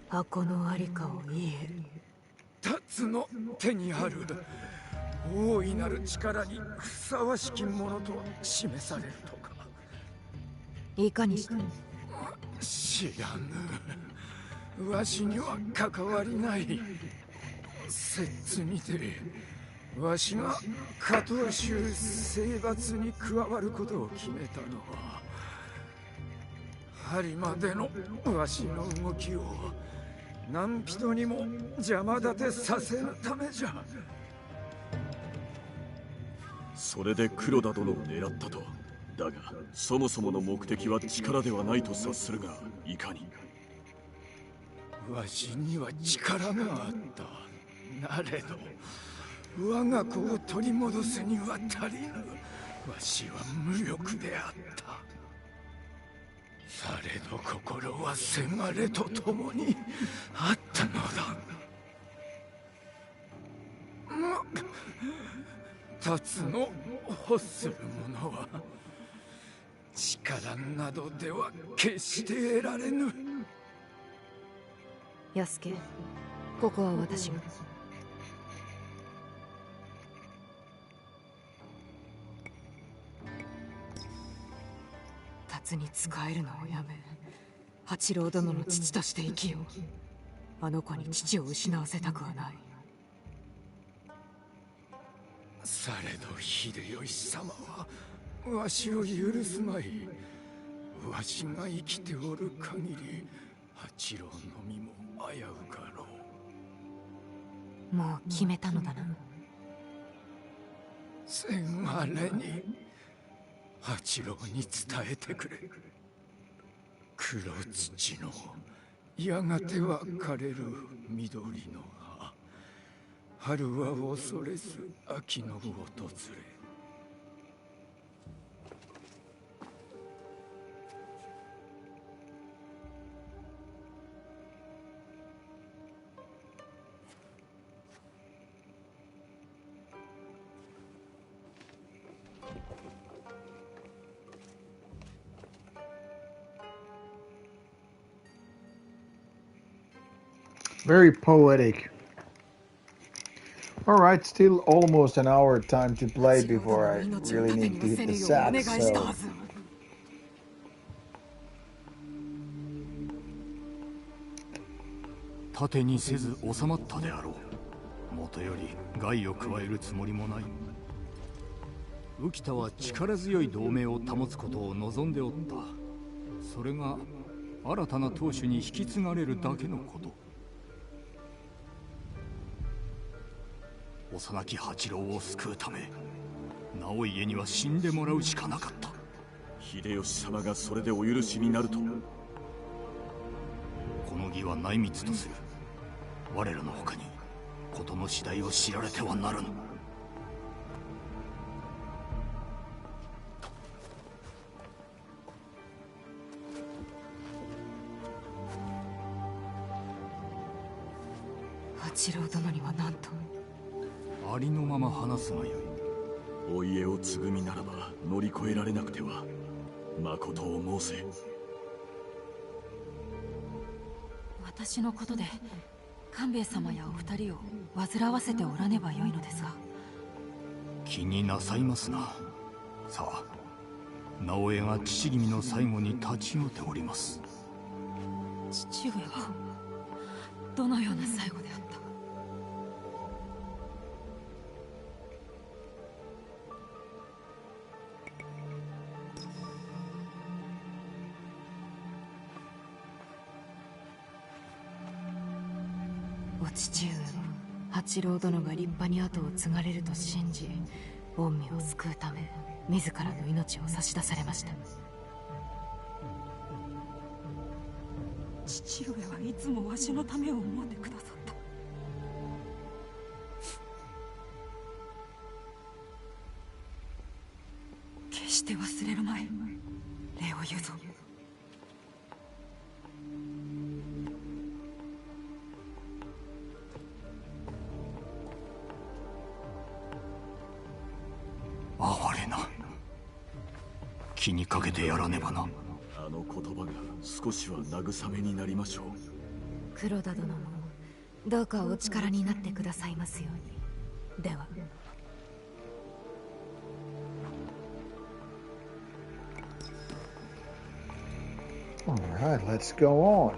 箱のありかを言え。辰の手にある大いなる力にふさわしきものと示されるとか。いかにして。知らぬ。わしには関わりない。摂にてわしが加藤州征伐に加わることを決めたのは針までのわしの動きを何人にも邪魔立てさせぬためじゃ。それで黒田殿を狙ったと。だがそもそもの目的は力ではないと察するが、いかに。わしには力があった。なれど我が子を取り戻すには足りぬ。わしは無力であった。されど心はせがれと共にあったのだ。立つの欲する者は力などでは決して得られぬ。安家、ここは私が。達に仕えるのをやめ、八郎殿の父として生きよう。あの子に父を失わせたくはない。されど秀吉様はわしを許すまい。わしが生きておる限り八郎の身も危うかろう。もう決めたのだな。せんあれに八郎に伝えてくれ。黒土のやがては枯れる緑の葉。春は恐れず秋の訪れ。Very poetic. Alright, still almost an hour time to play before I really need to hit the sack, so... 盾にせず収まったであろう。もとより害を加えるつもりもない。浮田は力強い同盟を保つことを望んでおった。それが新たな当主に引き継がれるだけのこと。幼き八郎を救うため、直家には死んでもらうしかなかった。秀吉様がそれでお許しになると。この儀は内密とする。我らの他に事の次第を知られてはならぬ。八郎殿には何と？ありのまま話すがよい。お家を継ぐ身ならば乗り越えられなくては。まことを申せ。私のことで官兵衛様やお二人を煩わせておらねばよいのですが。気になさいますな。さあ、直江が父君の最後に立ち寄っております。父上はどのような最後であった？お父上は八郎殿が立派に後を継がれると信じ、御身を救うため自らの命を差し出されました。父上はいつもわしのためを思ってくださった。決して忘れるまい。礼を言うぞ。哀れな。気にかけてやらねばな。あの言葉が少しは慰めになりましょう。黒田殿もどうかお力になってくださいますように。では。Alright, let's go on.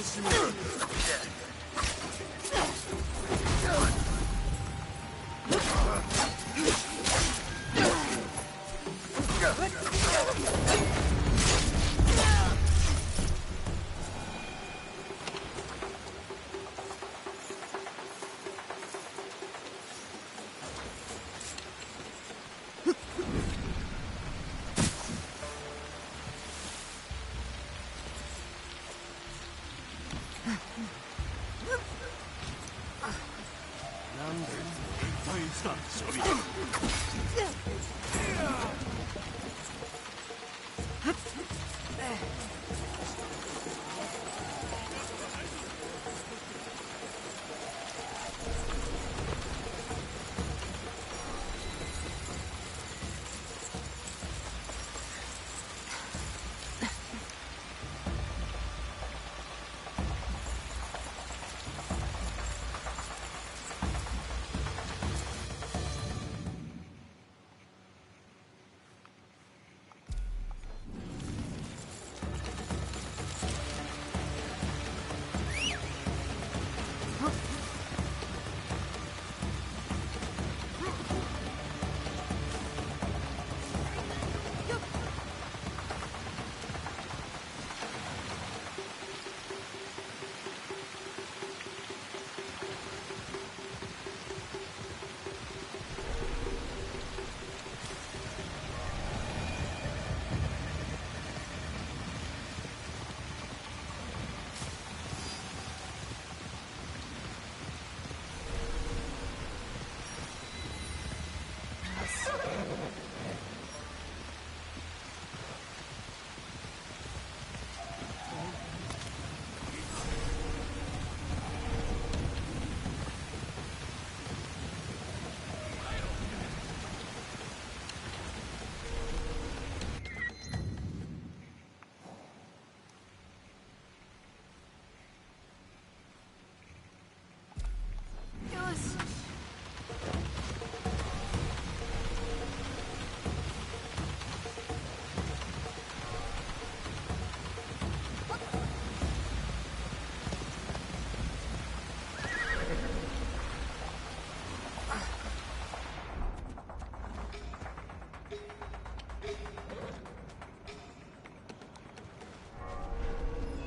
しみだ。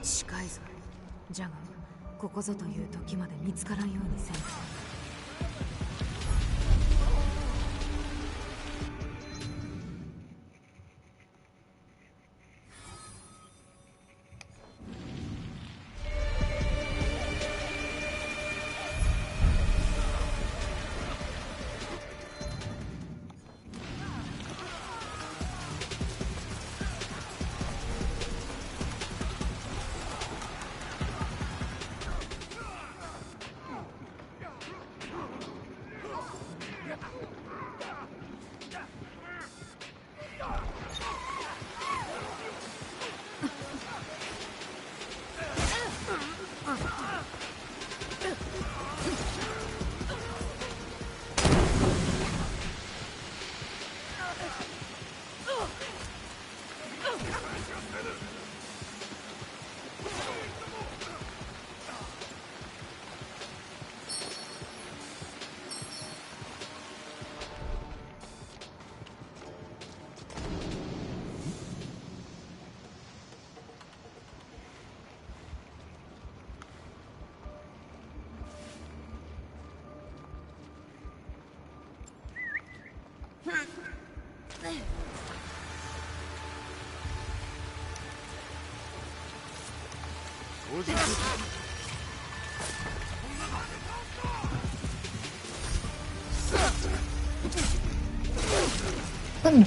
近いぞ。じゃがここぞという時まで見つからんようにせんと。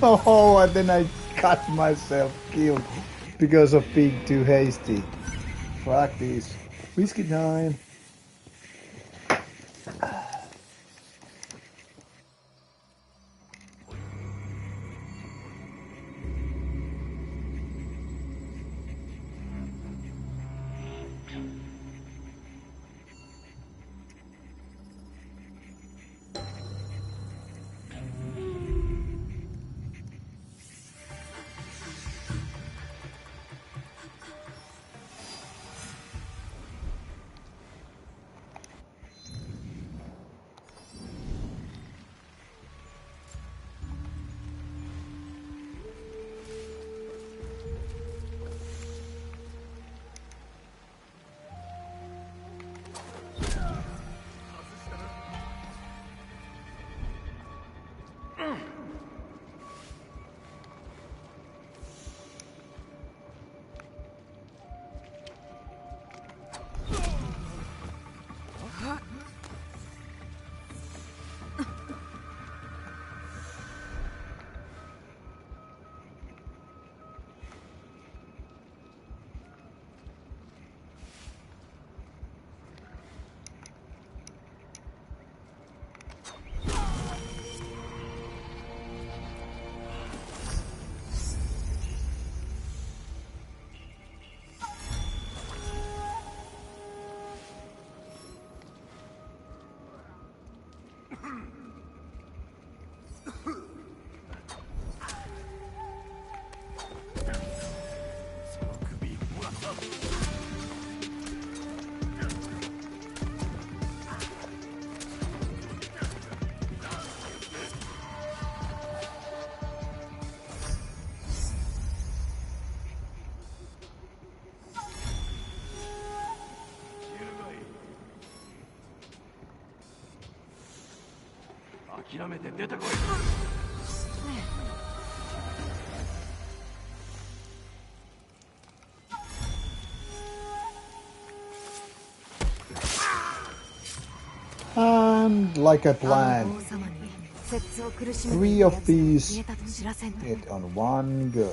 No, and then I got myself killed because of being too hasty. Fuck this. Whiskey time. 諦めて出てこい。And like I planned, 3 of these hit on one go.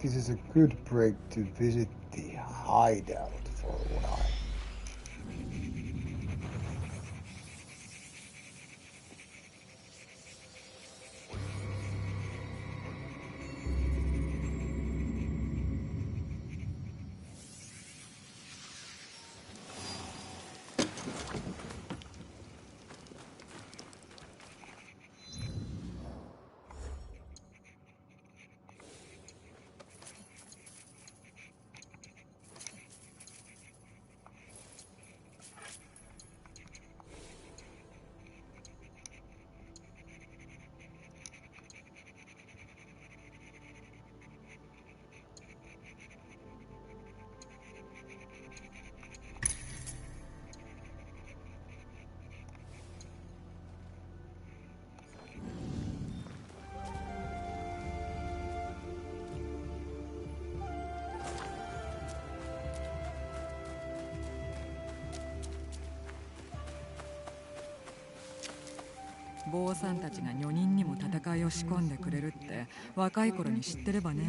This is a good break to visit the hideout for a while.坊さんたちが女人にも戦いを仕込んでくれるって若い頃に知ってればね、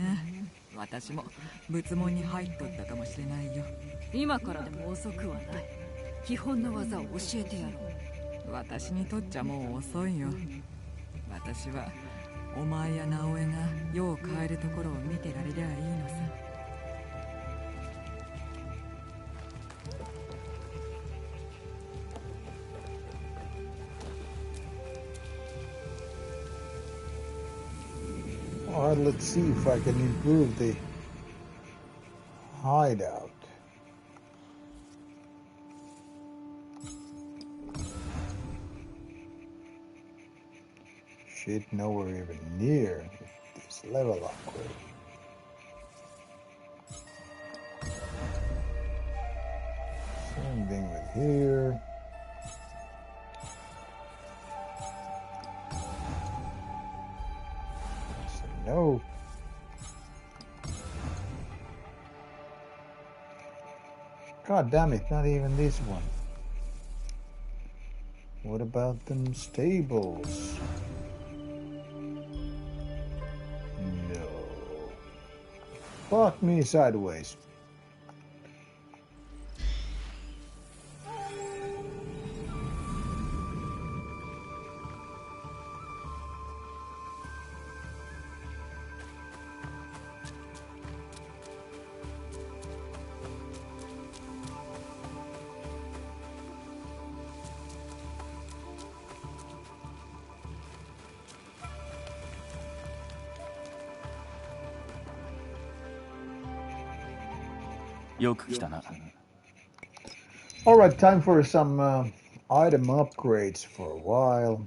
私も仏門に入っとったかもしれないよ。今からでも遅くはない。基本の技を教えてやろう。私にとっちゃもう遅いよ。私はお前や直江が世を変えるところを見てられりゃいいのさ。Alright, let's see if I can improve the hideout. Shit, nowhere even near this level upgrade. anything with here. So no. God damn it, not even this one. What about them stables? No. Fuck me sideways. Alright, time for some item upgrades for a while.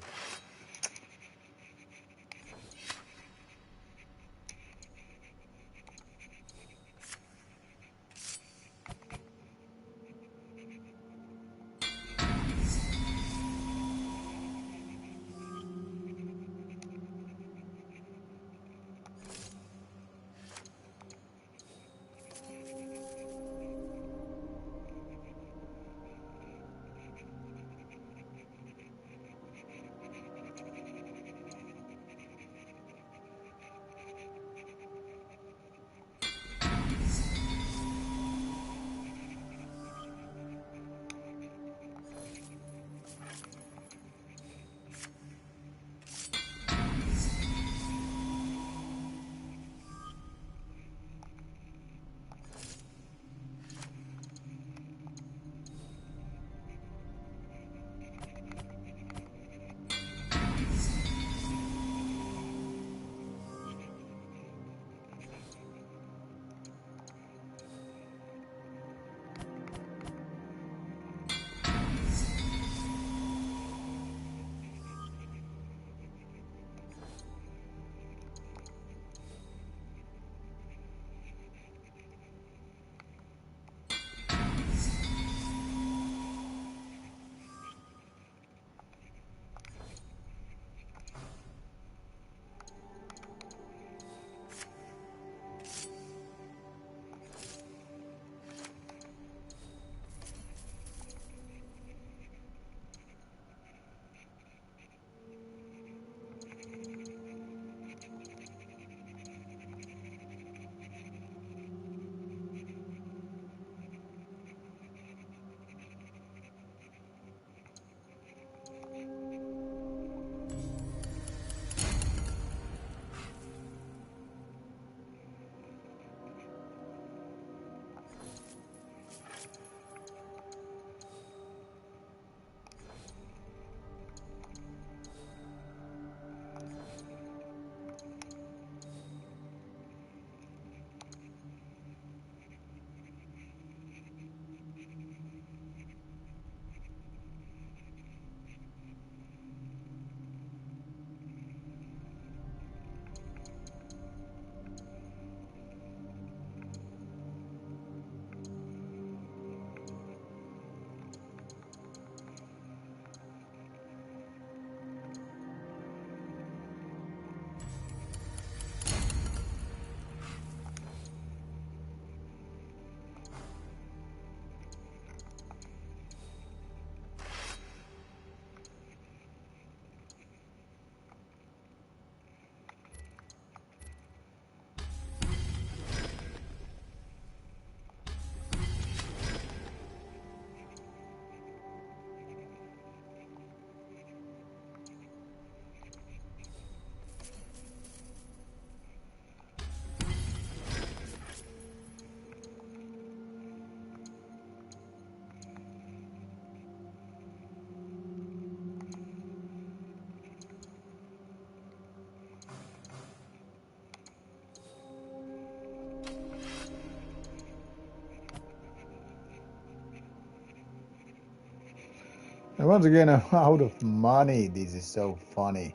And once again, I'm out of money. This is so funny.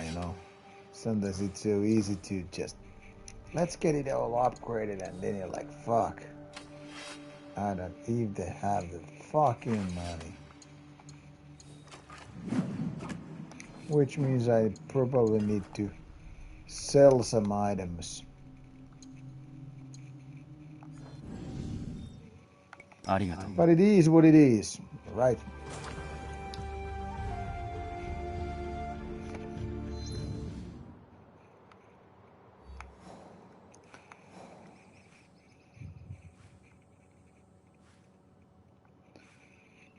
You know, sometimes it's so easy to just let's get it all upgraded, and then you're like, fuck. I don't even have the fucking money. Which means I probably need to sell some items. ありがとう。 But it is what it is, right?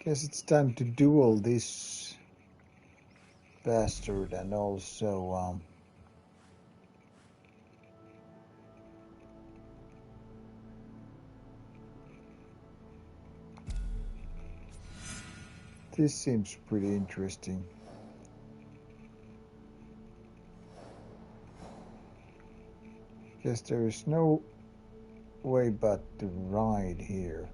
Guess it's time to duel this bastard and also this seems pretty interesting. Guess there is no way but to ride here.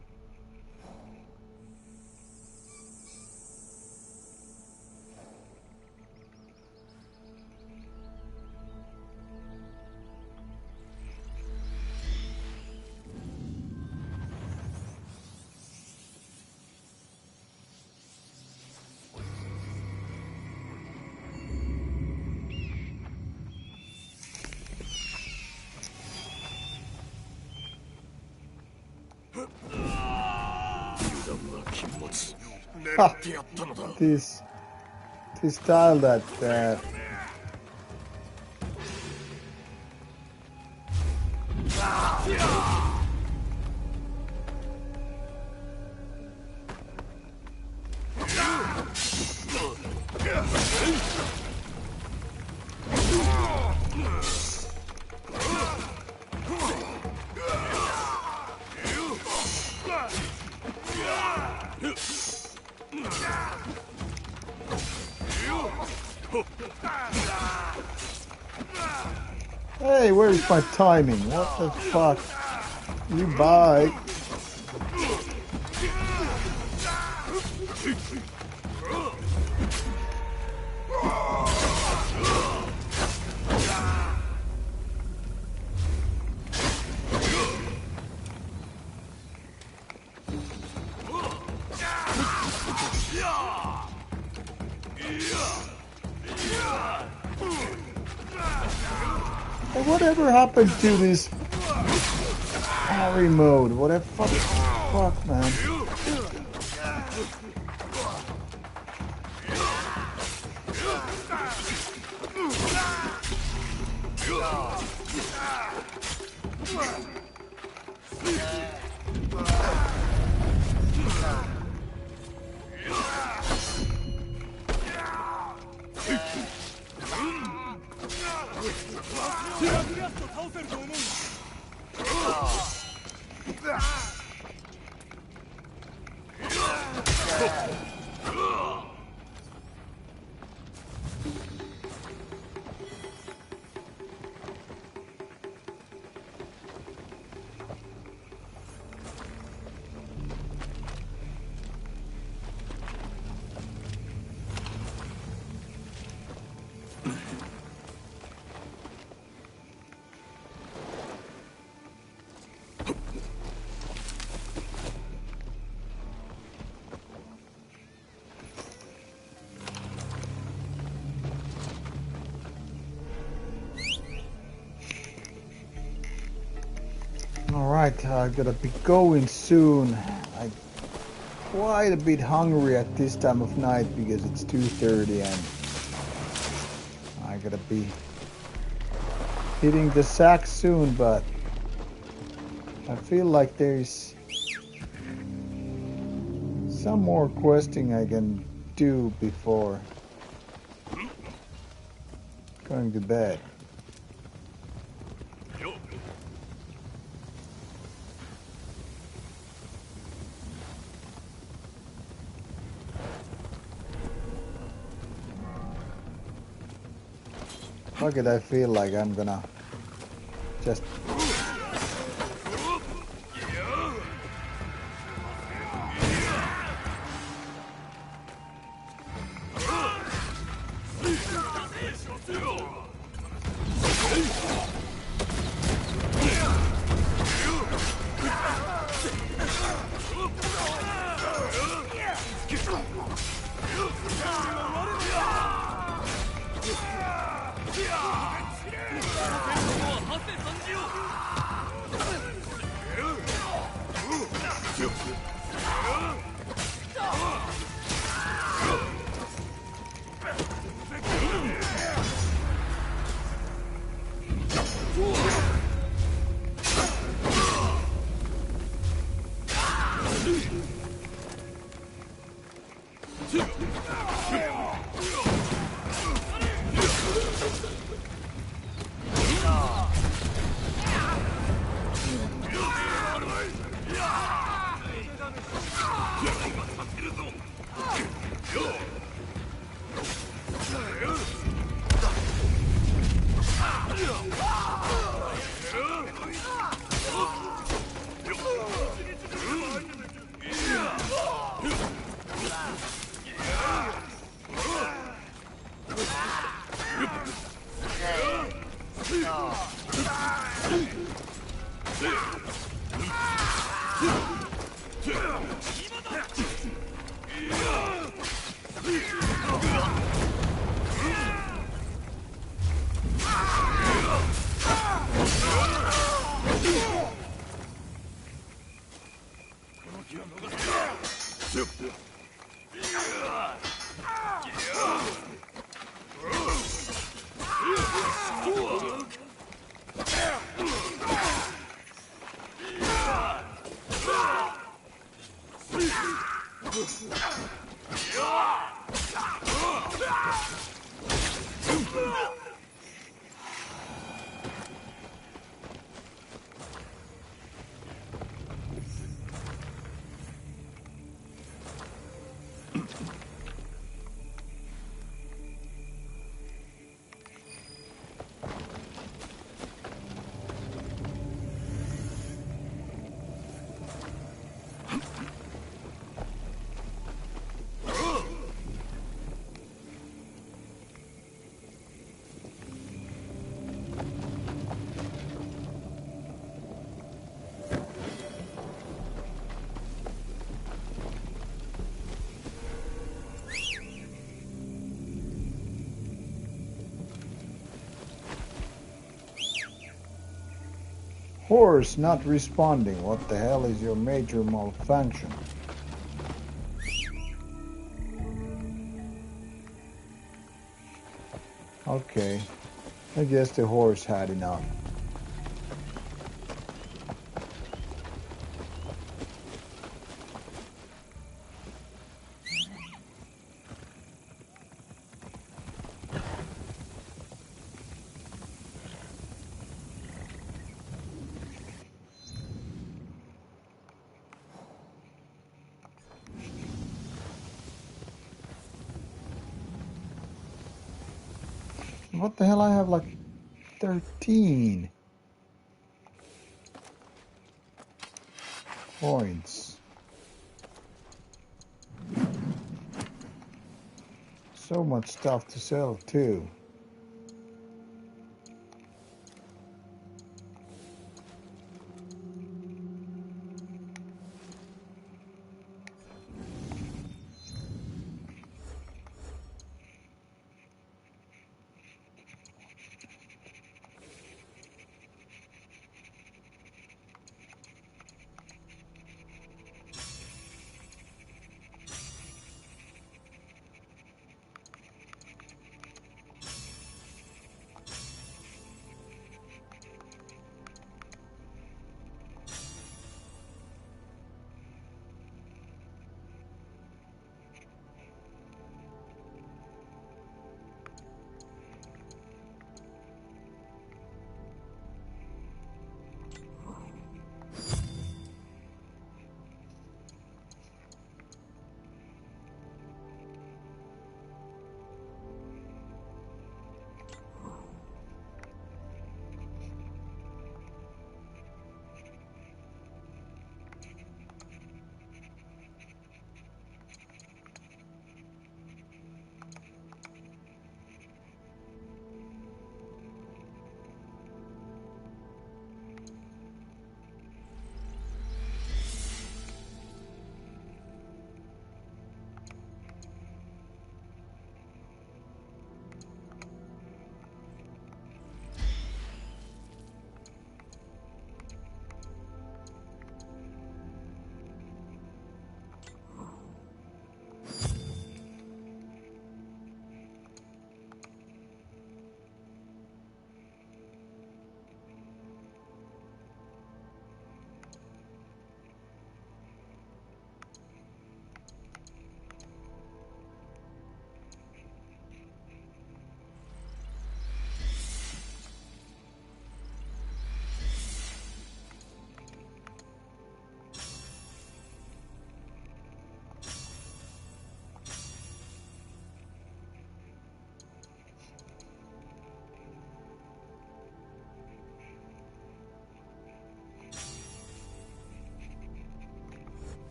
Ha, this style that Hey, where's my timing? What the fuck? You bye. Hey, whatever happened to this parry mode? What the fuck, man? Alright, I gotta be going soon. I'm quite a bit hungry at this time of night because it's 2:30 and I gotta be hitting the sack soon, but I feel like there's some more questing I can do before going to bed. Fuck it, I feel like I'm gonna just Horse not responding. What the hell is your major malfunction? Okay, I guess the horse had enough. What the hell? I have like 13 points. So much stuff to sell too.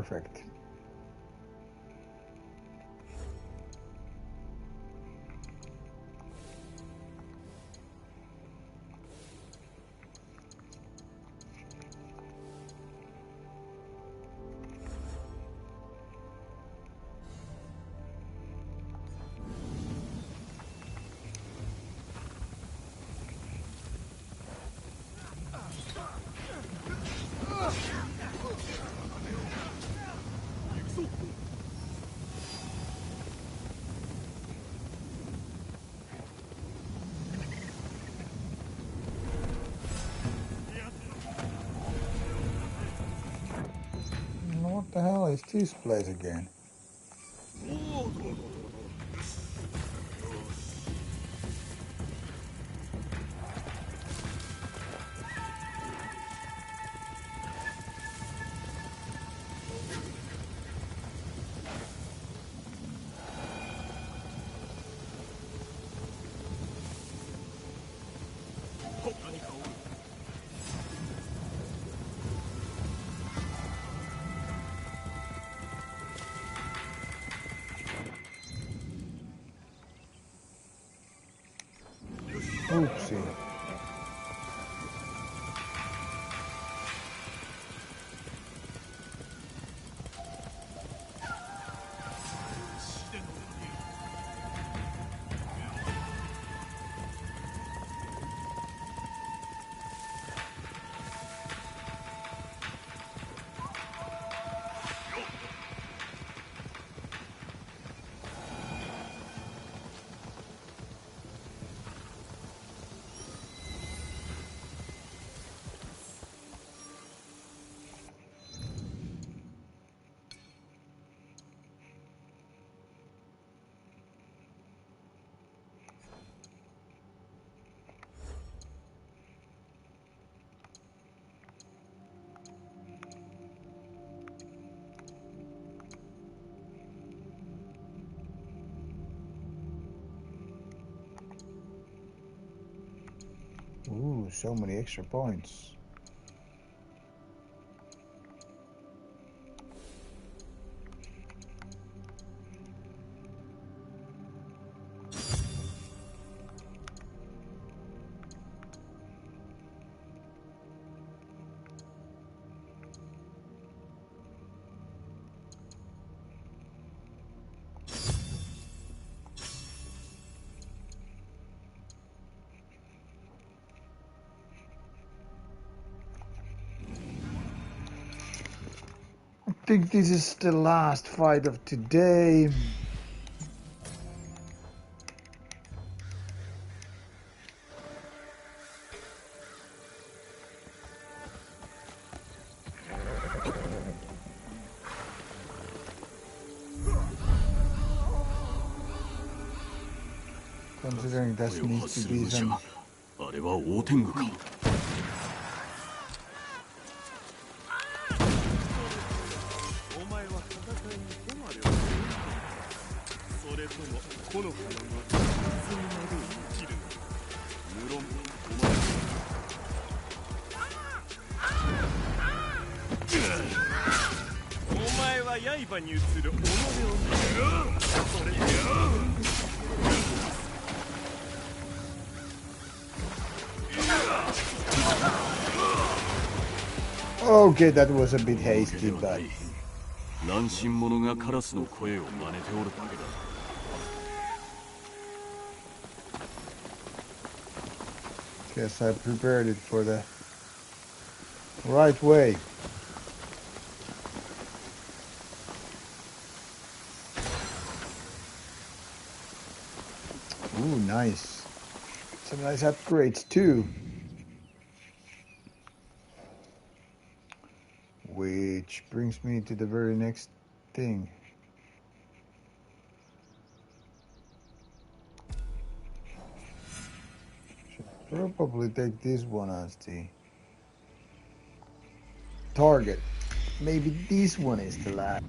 Perfect. What the hell is this place again? Oopsie. Ooh, so many extra points. I think this is the last fight of today. Considering that needs to be some... あれは大天狗か。お前は戦いに困るよ。それとも木の葉の水になる生きるの。無論お前お前は刃に映る己を見る。それで Okay, that was a bit hasty, but... 乱心者がカラスの声を真似ておるだけだ。Guess I prepared it for the right way. Ooh, nice. Some nice upgrades too. Which brings me to the very next thing. Should probably take this one as the target. Maybe this one is the last.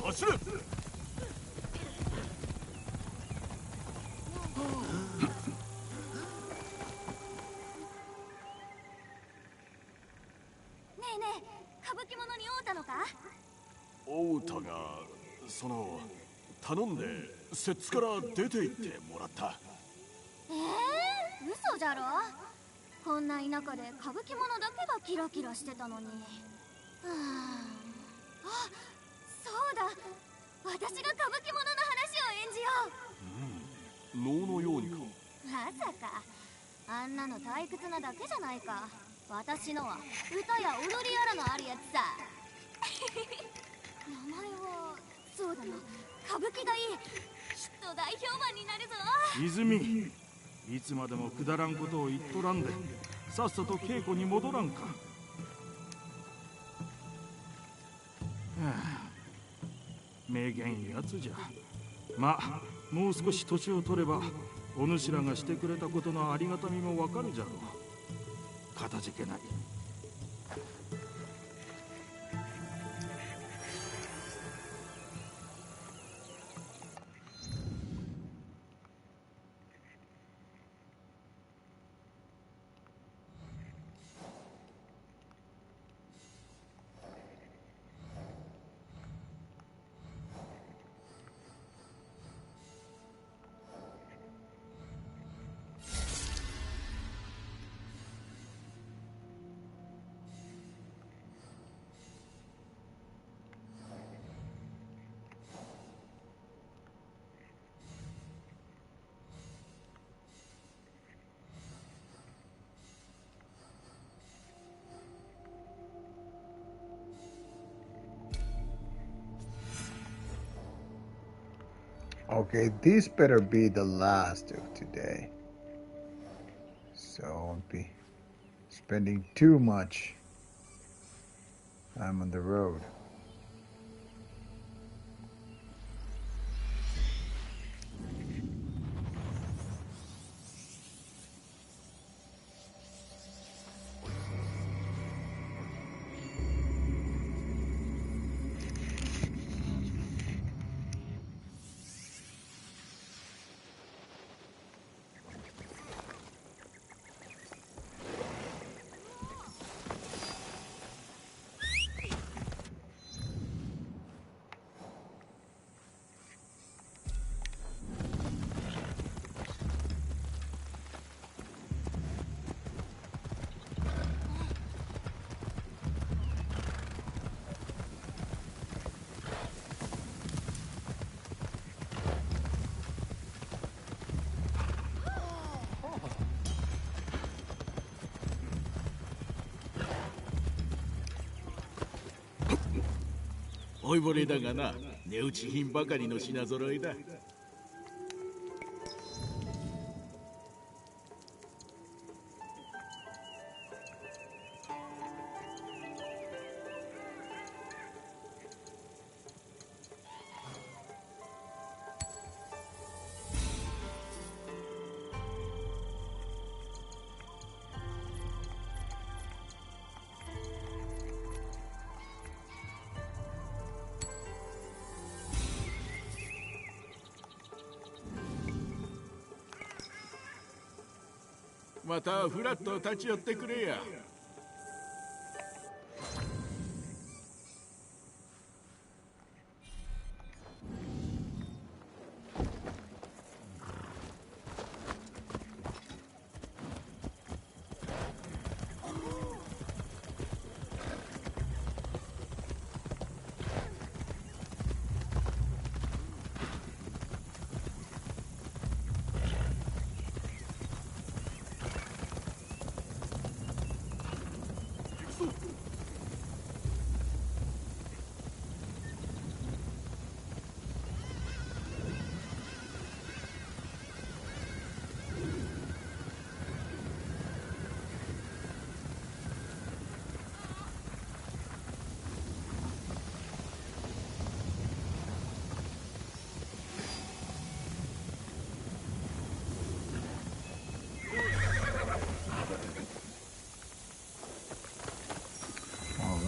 走れ。オータが頼んで摂津から出て行ってもらった。嘘じゃろ。こんな田舎で歌舞伎者だけがキラキラしてたのに。あ、そうだ、私が歌舞伎者の話を演じよう。能のようにか。まさかあんなの退屈なだけじゃないか。私のは歌や踊りやらのあるやつさ。名前はそうだな、歌舞伎がいい。きっと大評判になるぞ。泉、いつまでもくだらんことを言っとらんで、さっさと稽古に戻らんか。はあ、名言やつじゃ。まあもう少し年を取ればお主らがしてくれたことのありがたみもわかるじゃろう。かたじけない。Okay, this better be the last of today. So I won't be spending too much time on the road.老いぼれだがな、値打ち品ばかりの品揃えだ。またフラッと立ち寄ってくれや。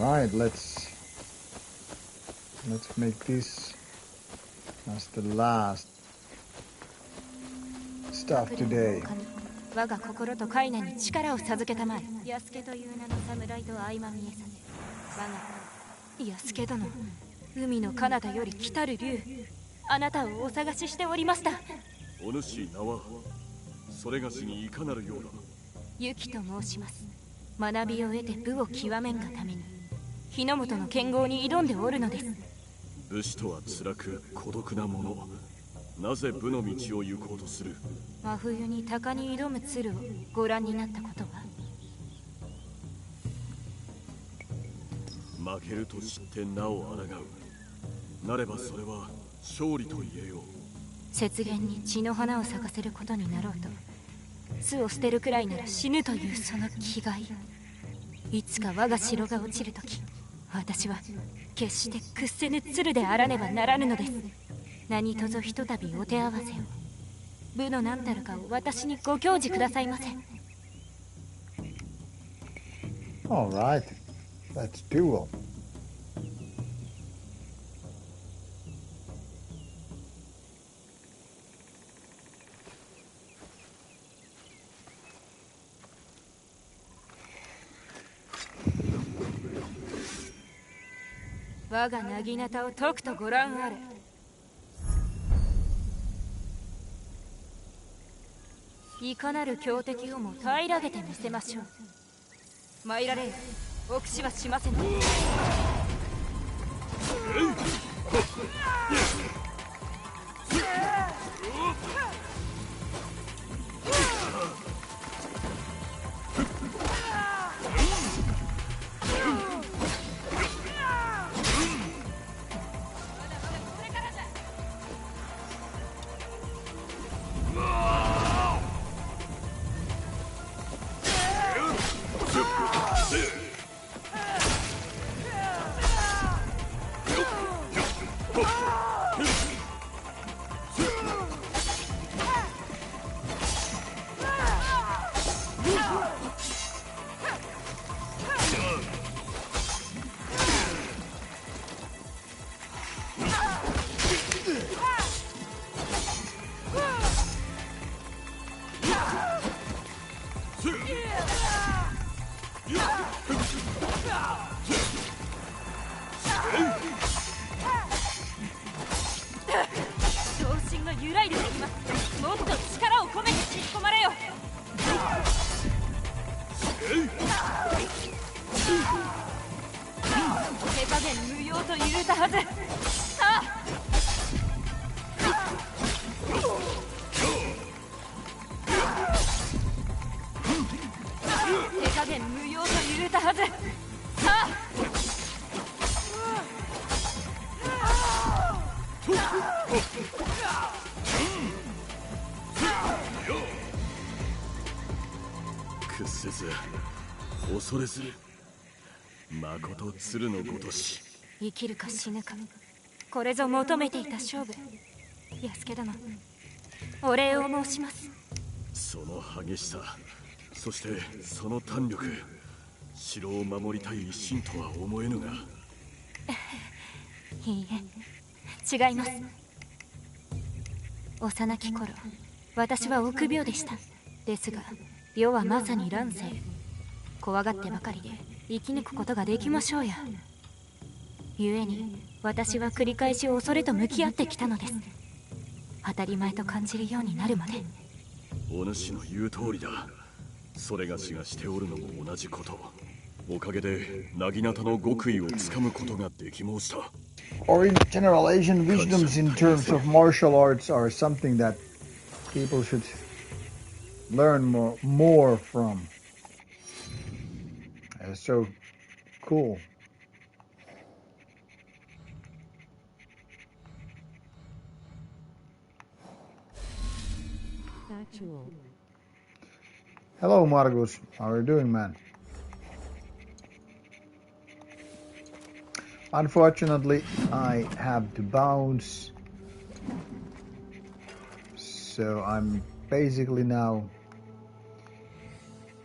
Alright, let's let's make this as the last stuff today. 我が心とカイナに力を授けたまえ。ヤスケという名の侍と相まみえさせ。我がヤスケ殿、海の彼方より来たる竜、あなたをお探ししておりました。お主名はそれがしにいかなるようだ。ユキと申します。学びを得て武を極めんがために日の本の剣豪に挑んでおるのです。武士とは辛く孤独なもの。なぜ武の道を行こうとする？真冬に鷹に挑む鶴をご覧になったことは？負けると知ってなお抗う。なればそれは勝利と言えよう。雪原に血の花を咲かせることになろうと、巣を捨てるくらいなら死ぬというその気概。いつか我が城が落ちるとき、私は決して屈せぬ鶴であらねばならぬのです。何とぞひとたびお手合わせを。武の何たるかを私にご教示くださいませ。All right, let's duel.「我が薙刀をとくとご覧あれ。いかなる強敵をも平らげてみせましょう。参られよ、お口はしません。屈せず恐れず、まこと鶴のごとし。生きるか死ぬか、これぞ求めていた勝負。安家殿、お礼を申します。その激しさ、そしてその胆力、城を守りたい一心とは思えぬが。いいえ、違います。幼き頃、私は臆病でした。ですが世はまさに乱世。怖がってばかりで生き抜くことができましょうや。故に私は繰り返し恐れと向き合ってきたのです。当たり前と感じるようになるまで。お主の言う通りだ。それがしがしておるのも同じこと。おかげで薙刀の極意をつかむことができ申した。Or in general, Asian wisdoms in terms of martial arts are something that people should learn more from. It's so cool. Factual. Hello, Margus. How are you doing, man? Unfortunately, I have to bounce. So I'm basically now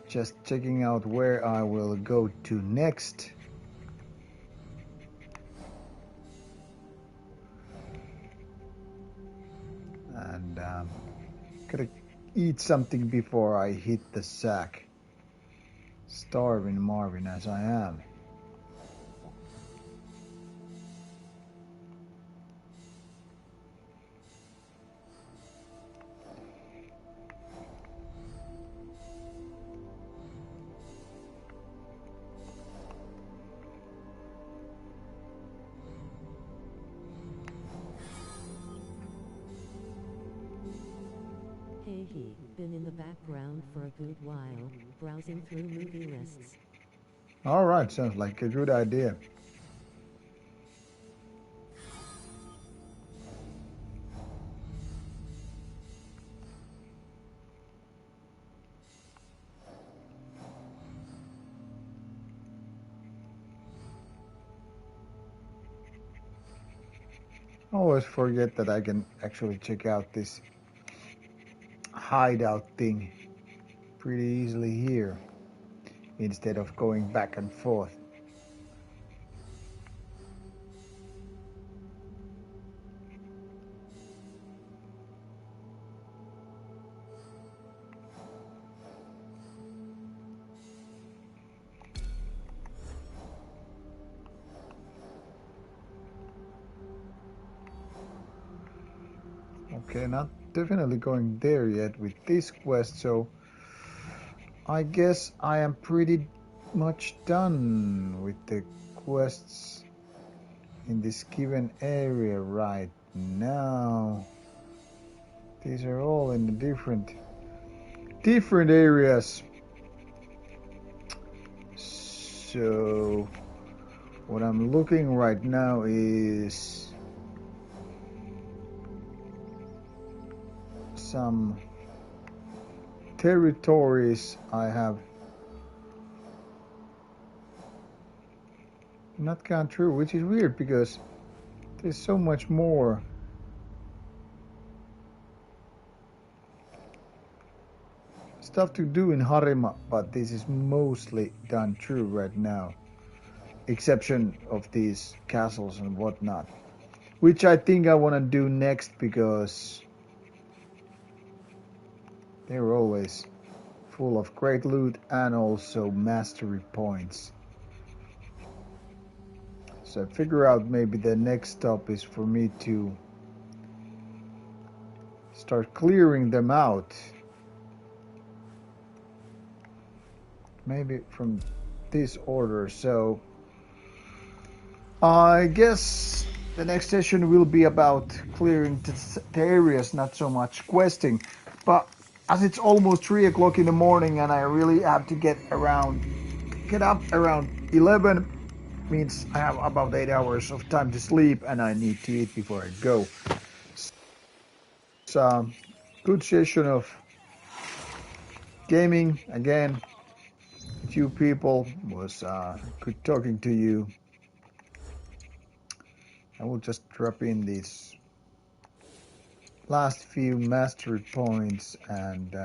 just checking out where I will go to next. And gotta eat something before I hit the sack. Starving Marvin as I am. Hey he, been in the background for a good while, browsing through movie lists. Alright, sounds like a good idea. I always forget that I can actually check out this hideout thing pretty easily here instead of going back and forth. Okay, not definitely going there yet with this quest, so I guess I am pretty much done with the quests in this given area right now. These are all in the different areas. So what I'm looking right now is some territories I have not gone through, which is weird because there's so much more stuff to do in Harima, but this is mostly done through right now, exception of these castles and whatnot, which I think I want to do next because they're always full of great loot and also mastery points. So I figure out maybe the next stop is for me to start clearing them out. Maybe from this order. So I guess the next session will be about clearing the areas, not so much questing. But as it's almost 3 o'clock in the morning and I really have to get up around 11, means I have about 8 hours of time to sleep and I need to eat before I go. It's a good session of gaming again. With you people, was good talking to you. I will just drop in these last few mastery points and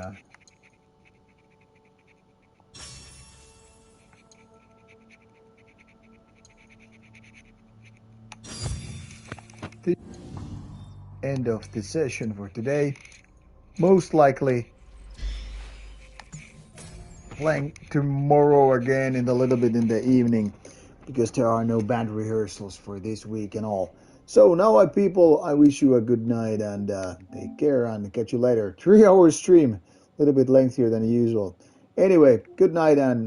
the end of the session for today. Most likely playing tomorrow again in a little bit in the evening because there are no band rehearsals for this week and all. So now, people, I wish you a good night and take care and catch you later. 3 hour stream, a little bit lengthier than usual. Anyway, good night and